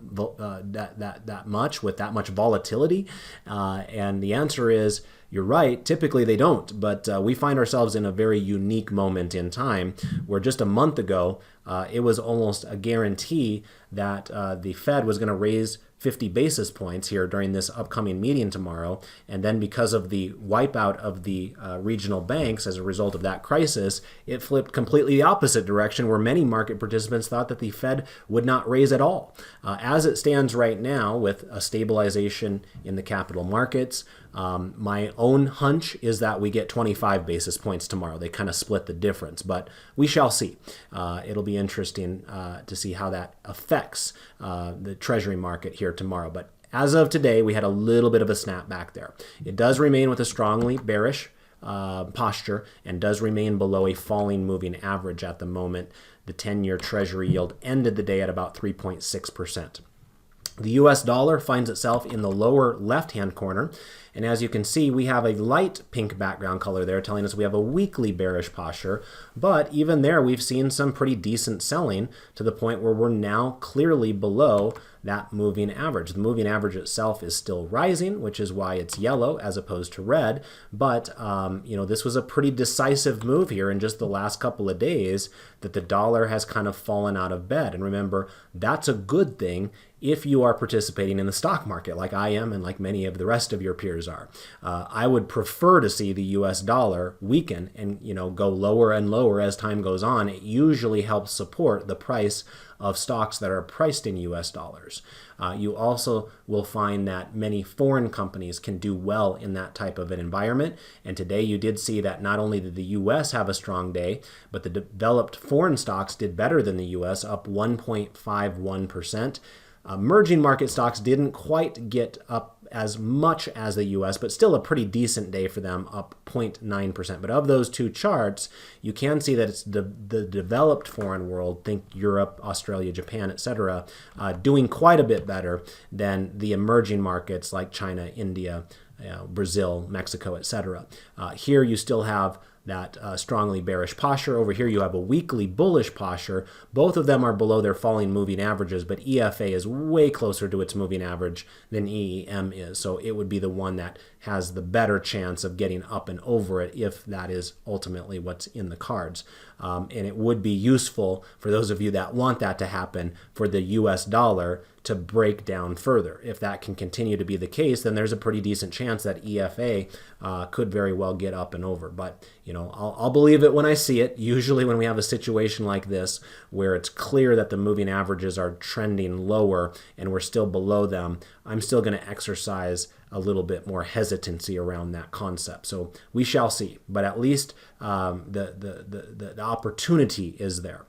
much with that much volatility? And the answer is, you're right, typically they don't, but we find ourselves in a very unique moment in time where just a month ago, it was almost a guarantee that the Fed was going to raise 50 basis points here during this upcoming meeting tomorrow. And then because of the wipeout of the regional banks as a result of that crisis, it flipped completely the opposite direction where many market participants thought that the Fed would not raise at all. As it stands right now with a stabilization in the capital markets, my own hunch is that we get 25 basis points tomorrow. They kind of split the difference, but we shall see. It'll be interesting to see how that affects the Treasury market here tomorrow. But as of today, we had a little bit of a snapback there. It does remain with a strongly bearish posture and does remain below a falling moving average at the moment. The 10-year Treasury yield ended the day at about 3.6%. The US dollar finds itself in the lower left-hand corner, and as you can see, we have a light pink background color there telling us we have a weekly bearish posture, but even there we've seen some pretty decent selling to the point where we're now clearly below that moving average. The moving average itself is still rising, which is why it's yellow as opposed to red, but this was a pretty decisive move here in just the last couple of days that the dollar has kind of fallen out of bed. And remember, that's a good thing if you are participating in the stock market like I am and like many of the rest of your peers are. I would prefer to see the US dollar weaken and go lower and lower as time goes on. It usually helps support the price of stocks that are priced in US dollars. You also will find that many foreign companies can do well in that type of an environment. And today you did see that not only did the US have a strong day, but the developed foreign stocks did better than the US, up 1.51%. Emerging market stocks didn't quite get up as much as the US, but still a pretty decent day for them, up 0.9%. But of those two charts, you can see that it's the developed foreign world, think Europe, Australia, Japan, etc., doing quite a bit better than the emerging markets like China, India, Brazil, Mexico, etc. Here you still have that strongly bearish posture. Over here you have a weekly bullish posture. Both of them are below their falling moving averages, but EFA is way closer to its moving average than EEM is. So it would be the one that has the better chance of getting up and over it if that is ultimately what's in the cards. And it would be useful for those of you that want that to happen for the US dollar to break down further. If that can continue to be the case, then there's a pretty decent chance that EFA could very well get up and over. But I'll believe it when I see it. Usually when we have a situation like this where it's clear that the moving averages are trending lower and we're still below them, I'm still going to exercise a little bit more hesitancy around that concept. So we shall see, but at least the opportunity is there.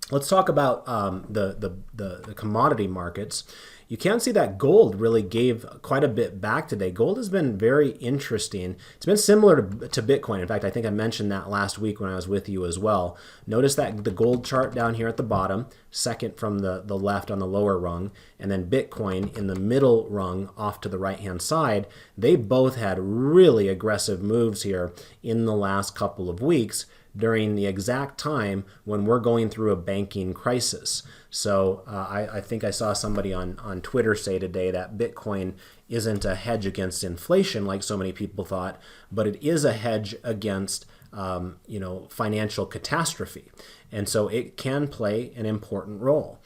Let's talk about the commodity markets. You can see that gold really gave quite a bit back today. Gold has been very interesting. It's been similar to Bitcoin. In fact, I think I mentioned that last week when I was with you as well. Notice that the gold chart down here at the bottom, second from the left on the lower rung, and then Bitcoin in the middle rung off to the right-hand side, they both had really aggressive moves here in the last couple of weeks during the exact time when we're going through a banking crisis. So I think I saw somebody on Twitter say today that Bitcoin isn't a hedge against inflation like so many people thought, but it is a hedge against financial catastrophe. And so it can play an important role.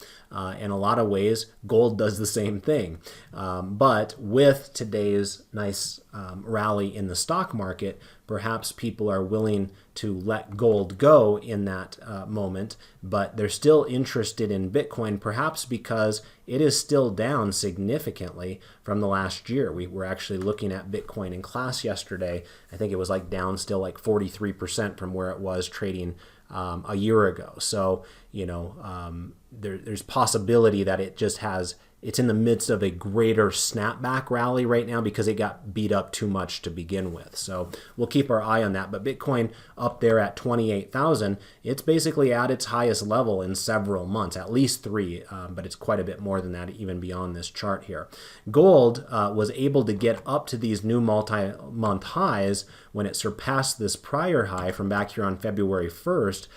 In a lot of ways, gold does the same thing. But with today's nice rally in the stock market, perhaps people are willing to let gold go in that moment, but they're still interested in Bitcoin, perhaps because it is still down significantly from the last year. We were actually looking at Bitcoin in class yesterday. I think it was down still 43% from where it was trading a year ago. So, there's possibility that it's in the midst of a greater snapback rally right now because it got beat up too much to begin with. So we'll keep our eye on that. But Bitcoin up there at 28,000, it's basically at its highest level in several months, at least 3, but it's quite a bit more than that even beyond this chart here. Gold was able to get up to these new multi-month highs when it surpassed this prior high from back here on February 1st,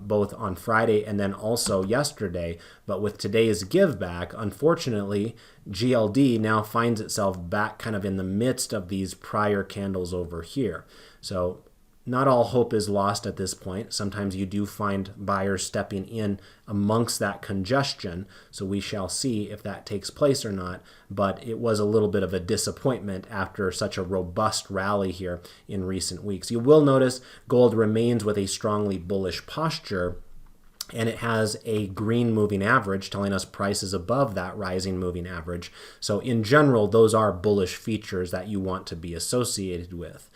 both on Friday and then also yesterday. But with today's give back, unfortunately, GLD now finds itself back kind of in the midst of these prior candles over here. So not all hope is lost at this point. Sometimes you do find buyers stepping in amongst that congestion. So we shall see if that takes place or not. But it was a little bit of a disappointment after such a robust rally here in recent weeks. You will notice gold remains with a strongly bullish posture, and it has a green moving average telling us price is above that rising moving average. So in general, those are bullish features that you want to be associated with.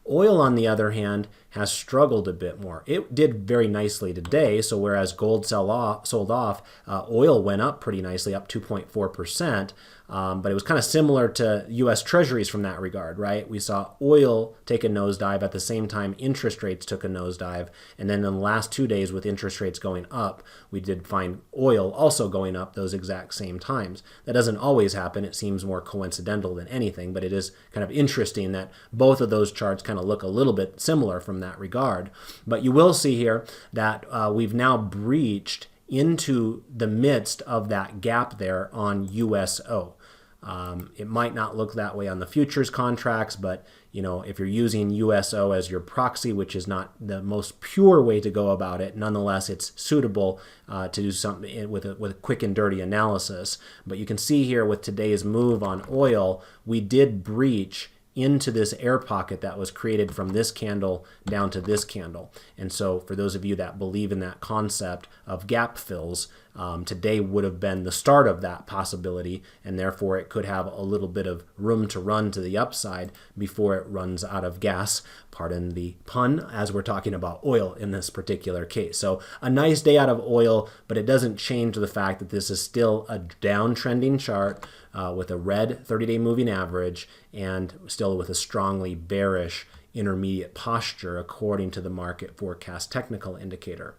Oil, on the other hand, has struggled a bit more. It did very nicely today, so whereas gold sold off, oil went up pretty nicely, up 2.4%, but it was kind of similar to U.S. Treasuries from that regard, right? We saw oil take a nosedive at the same time interest rates took a nosedive, and then in the last 2 days with interest rates going up, we did find oil also going up those exact same times. That doesn't always happen. It seems more coincidental than anything, but it is kind of interesting that both of those charts kind of look a little bit similar from that regard. But you will see here that we've now breached into the midst of that gap there on USO. It might not look that way on the futures contracts, but if you're using USO as your proxy, which is not the most pure way to go about it, nonetheless, it's suitable to do something with a quick and dirty analysis. But you can see here with today's move on oil, we did breach into this air pocket that was created from this candle down to this candle. And so for those of you that believe in that concept of gap fills, today would have been the start of that possibility, and therefore it could have a little bit of room to run to the upside before it runs out of gas, pardon the pun, as we're talking about oil in this particular case. So a nice day out of oil, but it doesn't change the fact that this is still a downtrending chart with a red 30-day moving average and still with a strongly bearish intermediate posture according to the market forecast technical indicator.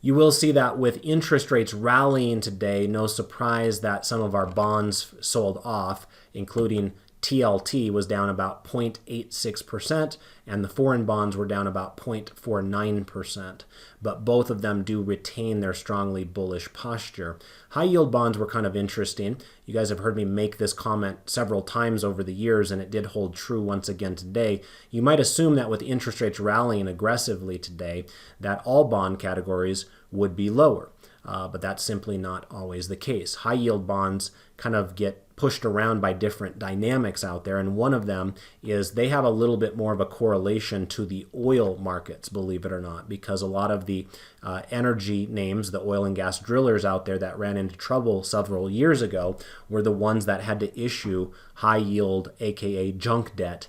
You will see that with interest rates rallying today, no surprise that some of our bonds sold off, including TLT was down about 0.86%, and the foreign bonds were down about 0.49%. But both of them do retain their strongly bullish posture. High yield bonds were kind of interesting. You guys have heard me make this comment several times over the years, and it did hold true once again today. You might assume that with interest rates rallying aggressively today, that all bond categories would be lower. But that's simply not always the case. High yield bonds kind of get pushed around by different dynamics out there, and one of them is they have a little bit more of a correlation to the oil markets, believe it or not, because a lot of the energy names, the oil and gas drillers out there that ran into trouble several years ago, were the ones that had to issue high yield, aka junk debt,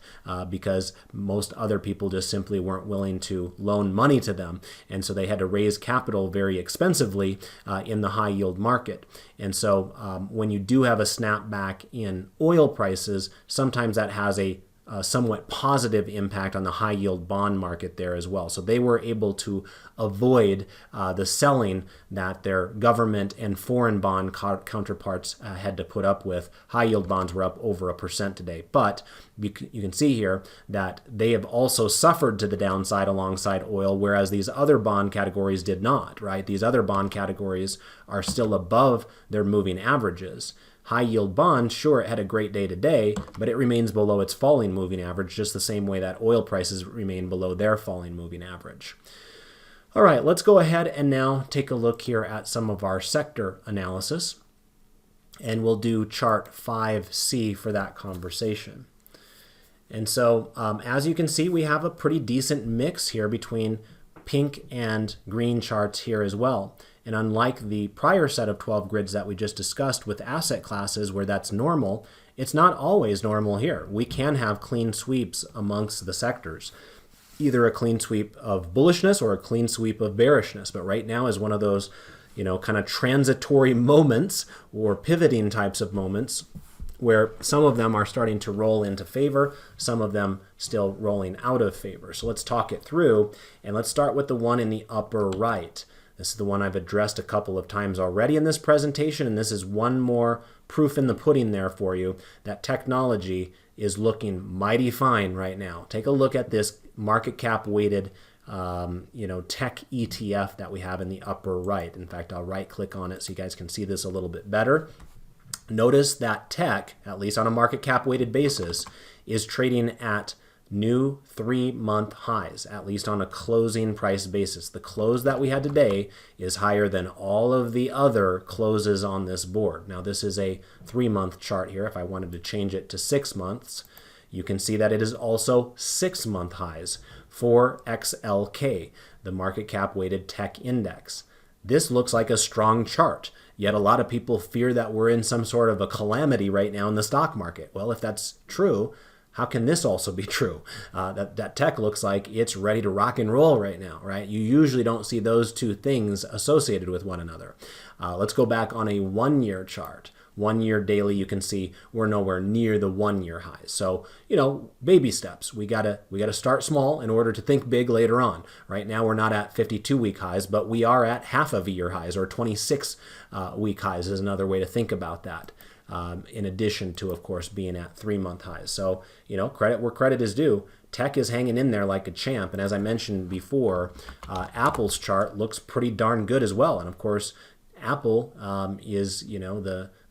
because most other people just simply weren't willing to loan money to them. And so they had to raise capital very expensively in the high yield market. And so when you do have a snapback in oil prices, sometimes that has a somewhat positive impact on the high yield bond market there as well. So they were able to avoid the selling that their government and foreign bond counterparts had to put up with. High yield bonds were up over 1% today. But you can see here that they have also suffered to the downside alongside oil, whereas these other bond categories did not, right? These other bond categories are still above their moving averages. High yield bond, sure, it had a great day today, but it remains below its falling moving average, just the same way that oil prices remain below their falling moving average. All right, let's go ahead and now take a look here at some of our sector analysis, and we'll do chart 5C for that conversation. And so as you can see, we have a pretty decent mix here between pink and green charts here as well. And unlike the prior set of 12 grids that we just discussed with asset classes where that's normal, it's not always normal here. We can have clean sweeps amongst the sectors, either a clean sweep of bullishness or a clean sweep of bearishness. But right now is one of those, kind of transitory moments or pivoting types of moments where some of them are starting to roll into favor, some of them still rolling out of favor. So let's talk it through, and let's start with the one in the upper right. This is the one I've addressed a couple of times already in this presentation, and this is one more proof in the pudding there for you that technology is looking mighty fine right now. Take a look at this market cap weighted tech ETF that we have in the upper right. In fact, I'll right click on it so you guys can see this a little bit better. Notice that tech, at least on a market cap weighted basis, is trading at new 3-month highs, at least on a closing price basis. The close that we had today is higher than all of the other closes on this board. Now, this is a 3-month chart here. If I wanted to change it to 6 months, you can see that it is also 6-month highs for XLK, the market cap weighted tech index. This looks like a strong chart, yet a lot of people fear that we're in some sort of a calamity right now in the stock market. Well, if that's true, how can this also be true? That tech looks like it's ready to rock and roll right now, right? You usually don't see those two things associated with one another. Let's go back on a 1-year chart. 1-year daily, you can see we're nowhere near the 1-year highs. So, baby steps. We gotta start small in order to think big later on. Right now, we're not at 52-week highs, but we are at half of a year highs, or 26-week highs is another way to think about that. In addition to, of course, being at 3-month highs. So, credit where credit is due. Tech is hanging in there like a champ. And as I mentioned before, Apple's chart looks pretty darn good as well. And of course, Apple is,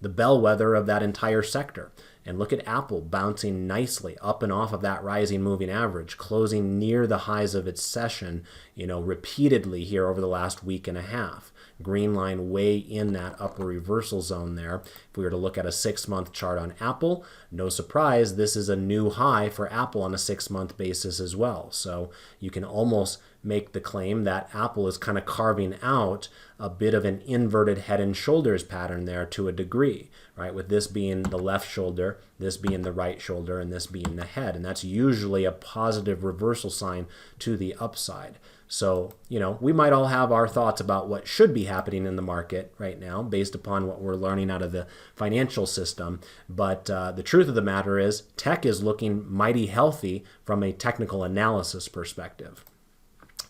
the bellwether of that entire sector. And look at Apple bouncing nicely up and off of that rising moving average, closing near the highs of its session, repeatedly here over the last week and a half. Green line way in that upper reversal zone there. If we were to look at a 6-month chart on Apple, no surprise, this is a new high for Apple on a 6-month basis as well. So you can almost make the claim that Apple is kind of carving out a bit of an inverted head and shoulders pattern there to a degree, right? With this being the left shoulder, this being the right shoulder, and this being the head. And that's usually a positive reversal sign to the upside. So, we might all have our thoughts about what should be happening in the market right now based upon what we're learning out of the financial system. But the truth of the matter is tech is looking mighty healthy from a technical analysis perspective.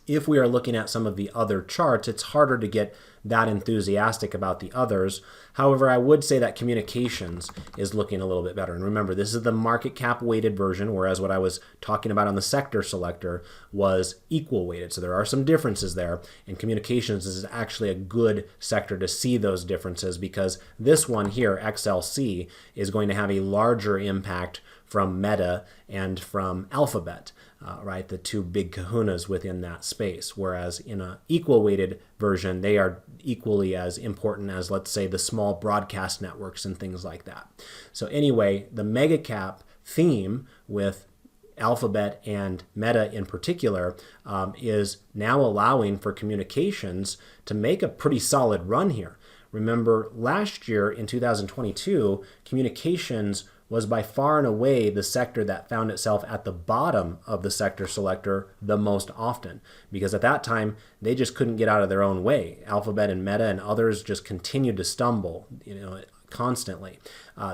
If we are looking at some of the other charts, it's harder to get that enthusiastic about the others. However, I would say that communications is looking a little bit better. And remember, this is the market cap weighted version, whereas what I was talking about on the sector selector was equal weighted. So there are some differences there. And communications is actually a good sector to see those differences because this one here, XLC, is going to have a larger impact from Meta and from Alphabet. Right, the two big kahunas within that space. Whereas in an equal weighted version, they are equally as important as, let's say, the small broadcast networks and things like that. So anyway, the mega cap theme with Alphabet and Meta in particular is now allowing for communications to make a pretty solid run here. Remember, last year in 2022, communications was by far and away the sector that found itself at the bottom of the sector selector the most often, because at that time they just couldn't get out of their own way. Alphabet and Meta and others just continued to stumble, constantly.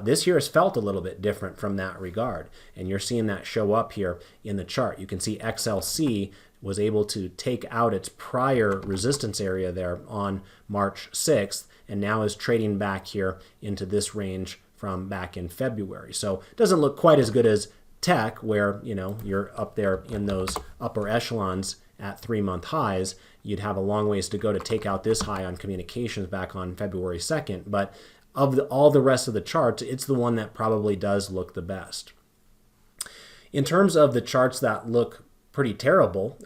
This year has felt a little bit different from that regard, and you're seeing that show up here in the chart. You can see XLC was able to take out its prior resistance area there on March 6th, and now is trading back here into this range from back in February. So it doesn't look quite as good as tech, where you're up there in those upper echelons at 3-month highs. You'd have a long ways to go to take out this high on communications back on February 2nd, but of all the rest of the charts, it's the one that probably does look the best. In terms of the charts that look pretty terrible,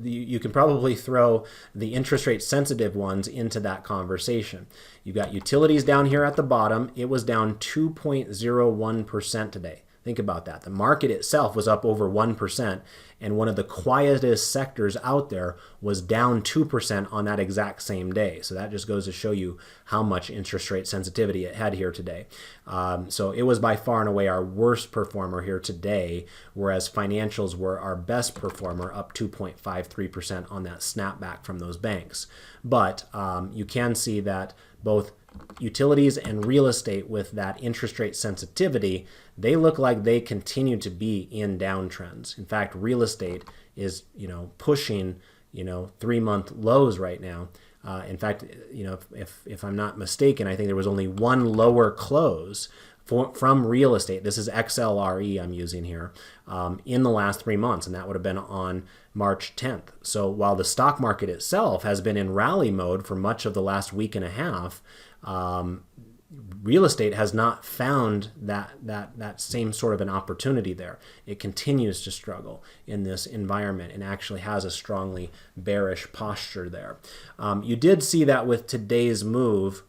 you can probably throw the interest rate sensitive ones into that conversation. You've got utilities down here at the bottom. It was down 2.01% today. Think about that. The market itself was up over 1%, and one of the quietest sectors out there was down 2% on that exact same day. So that just goes to show you how much interest rate sensitivity it had here today. So it was by far and away our worst performer here today, whereas financials were our best performer, up 2.53% on that snapback from those banks. But you can see that both utilities and real estate, with that interest rate sensitivity, they look like they continue to be in downtrends. In fact, real estate is pushing 3-month lows right now. In fact, if I'm not mistaken, I think there was only one lower close from real estate. This is XLRE I'm using here, in the last 3 months, and that would have been on March 10th. So while the stock market itself has been in rally mode for much of the last week and a half, real estate has not found that same sort of an opportunity there. It continues to struggle in this environment and actually has a strongly bearish posture there. You did see that with today's move,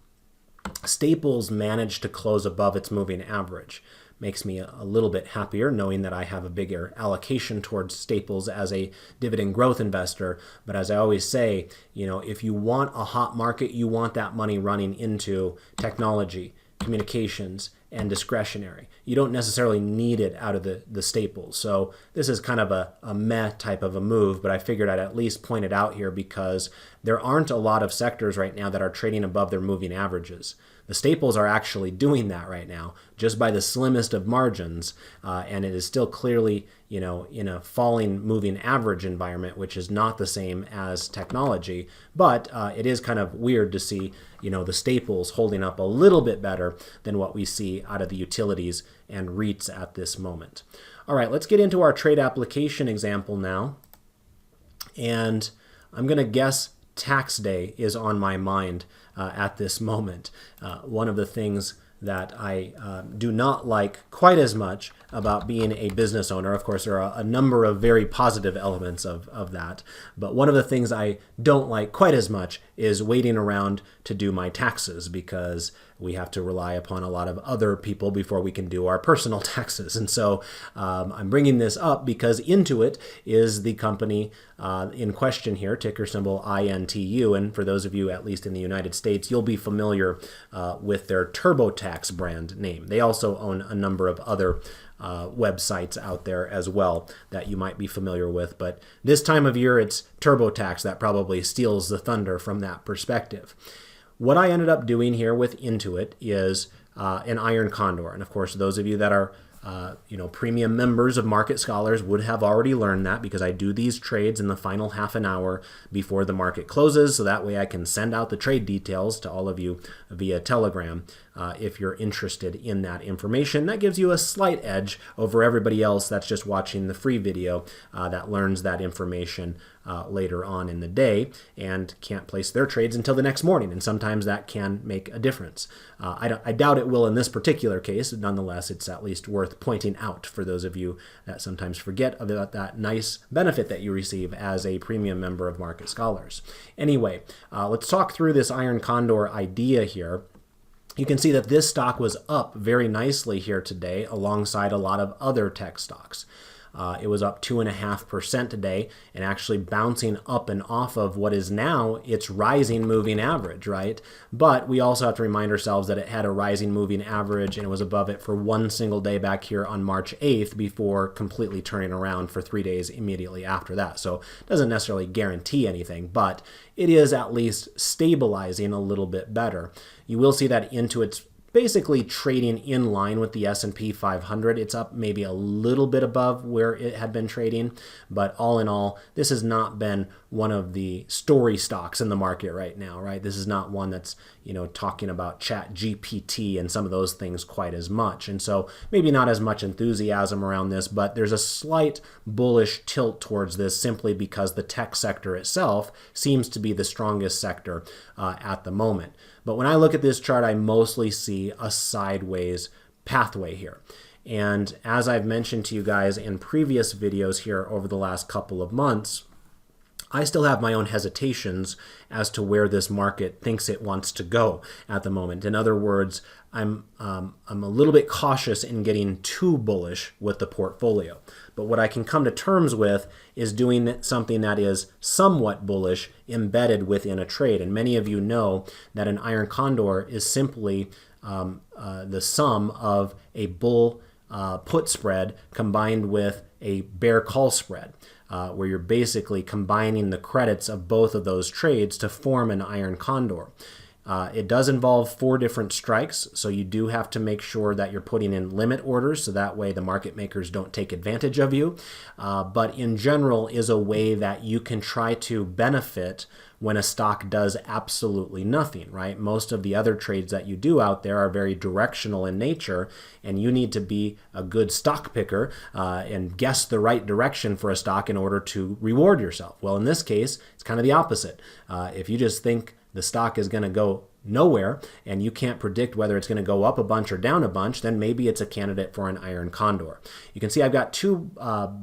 Staples managed to close above its moving average. Makes me a little bit happier knowing that I have a bigger allocation towards Staples as a dividend growth investor. But as I always say, if you want a hot market, you want that money running into technology, communications, and discretionary. You don't necessarily need it out of the Staples. So this is kind of a meh type of a move, but I figured I'd at least point it out here because there aren't a lot of sectors right now that are trading above their moving averages. The Staples are actually doing that right now, just by the slimmest of margins, and it is still clearly, in a falling moving average environment, which is not the same as technology. But it is kind of weird to see, the Staples holding up a little bit better than what we see out of the utilities and REITs at this moment. All right, let's get into our trade application example now, and I'm going to guess tax day is on my mind at this moment. One of the things that I do not like quite as much about being a business owner, of course, there are a number of very positive elements of that, but one of the things I don't like quite as much is waiting around to do my taxes, because we have to rely upon a lot of other people before we can do our personal taxes. And so I'm bringing this up because Intuit is the company in question here, ticker symbol INTU. And for those of you, at least in the United States, you'll be familiar with their TurboTax brand name. They also own a number of other websites out there as well that you might be familiar with. But this time of year, it's TurboTax that probably steals the thunder from that perspective. What I ended up doing here with Intuit is an iron condor. And of course, those of you that are premium members of Market Scholars would have already learned that, because I do these trades in the final half an hour before the market closes, so that way I can send out the trade details to all of you via Telegram if you're interested in that information. That gives you a slight edge over everybody else that's just watching the free video that learns that information later on in the day and can't place their trades until the next morning, and sometimes that can make a difference. I doubt it will in this particular case. Nonetheless, it's at least worth pointing out for those of you that sometimes forget about that nice benefit that you receive as a premium member of Market Scholars. Anyway, let's talk through this iron condor idea here. You can see that this stock was up very nicely here today alongside a lot of other tech stocks. It was up 2.5% today and actually bouncing up and off of what is now its rising moving average, right? But we also have to remind ourselves that it had a rising moving average and it was above it for one single day back here on March 8th before completely turning around for 3 days immediately after that. So it doesn't necessarily guarantee anything, but it is at least stabilizing a little bit better. You will see that Intuit's basically trading in line with the S&P 500. It's up maybe a little bit above where it had been trading, but all in all, this has not been one of the story stocks in the market right now, right? This is not one that's, talking about Chat GPT and some of those things quite as much. And so maybe not as much enthusiasm around this, but there's a slight bullish tilt towards this simply because the tech sector itself seems to be the strongest sector at the moment. But when I look at this chart, I mostly see a sideways pathway here. And as I've mentioned to you guys in previous videos here over the last couple of months, I still have my own hesitations as to where this market thinks it wants to go at the moment. In other words, I'm a little bit cautious in getting too bullish with the portfolio. But what I can come to terms with is doing something that is somewhat bullish embedded within a trade. And many of you know that an iron condor is simply the sum of a bull put spread combined with a bear call spread. Where you're basically combining the credits of both of those trades to form an iron condor. It does involve 4 different strikes, so you do have to make sure that you're putting in limit orders, so that way the market makers don't take advantage of you. But in general is a way that you can try to benefit when a stock does absolutely nothing, right? Most of the other trades that you do out there are very directional in nature, and you need to be a good stock picker and guess the right direction for a stock in order to reward yourself. Well, in this case, it's kind of the opposite. If you just think the stock is going to go nowhere and you can't predict whether it's going to go up a bunch or down a bunch, then maybe it's a candidate for an iron condor. You can see I've got 2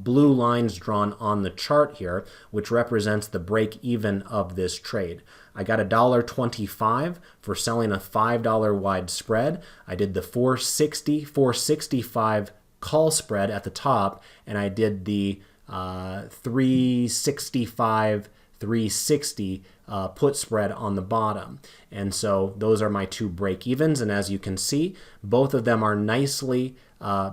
blue lines drawn on the chart here, which represents the break even of this trade. I got $1.25 for selling a $5 wide spread. I did the 465 call spread at the top, and I did the 360 put spread on the bottom. And so those are my 2 break evens. And as you can see, both of them are nicely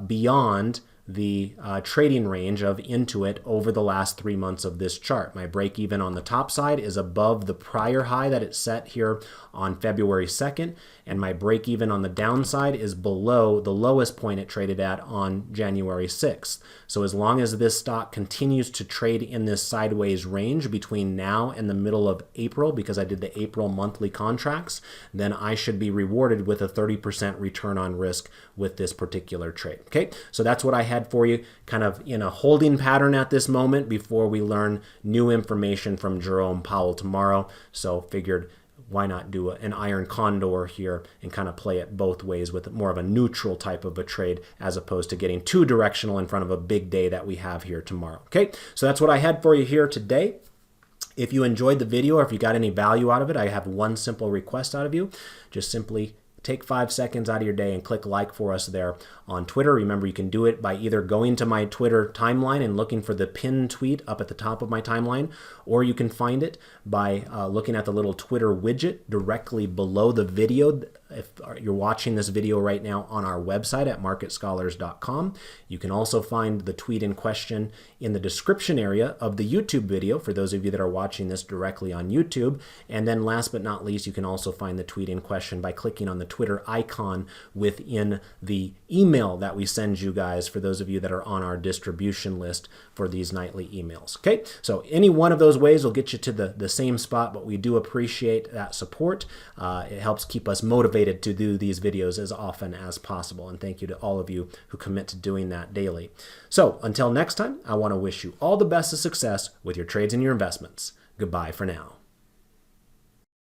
beyond the trading range of Intuit over the last 3 months of this chart. My break even on the top side is above the prior high that it set here on February 2nd, and my break even on the downside is below the lowest point it traded at on January 6th. So as long as this stock continues to trade in this sideways range between now and the middle of April, because I did the April monthly contracts, then I should be rewarded with a 30% return on risk with this particular trade. Okay, so that's what I had for you, kind of in a holding pattern at this moment before we learn new information from Jerome Powell tomorrow. So figured, why not do an iron condor here and kind of play it both ways with more of a neutral type of a trade as opposed to getting too directional in front of a big day that we have here tomorrow. Okay, so that's what I had for you here today. If you enjoyed the video or if you got any value out of it, I have one simple request out of you. Just simply take 5 seconds out of your day and click like for us there on Twitter. Remember, you can do it by either going to my Twitter timeline and looking for the pinned tweet up at the top of my timeline, or you can find it by looking at the little Twitter widget directly below the video. If you're watching this video right now on our website at marketscholars.com, you can also find the tweet in question in the description area of the YouTube video for those of you that are watching this directly on YouTube. And then last but not least, you can also find the tweet in question by clicking on the Twitter icon within the email that we send you guys for those of you that are on our distribution list for these nightly emails. Okay, so any one of those ways will get you to the same spot, but we do appreciate that support. It helps keep us motivated to do these videos as often as possible. And thank you to all of you who commit to doing that daily. So until next time, I want to wish you all the best of success with your trades and your investments. Goodbye for now.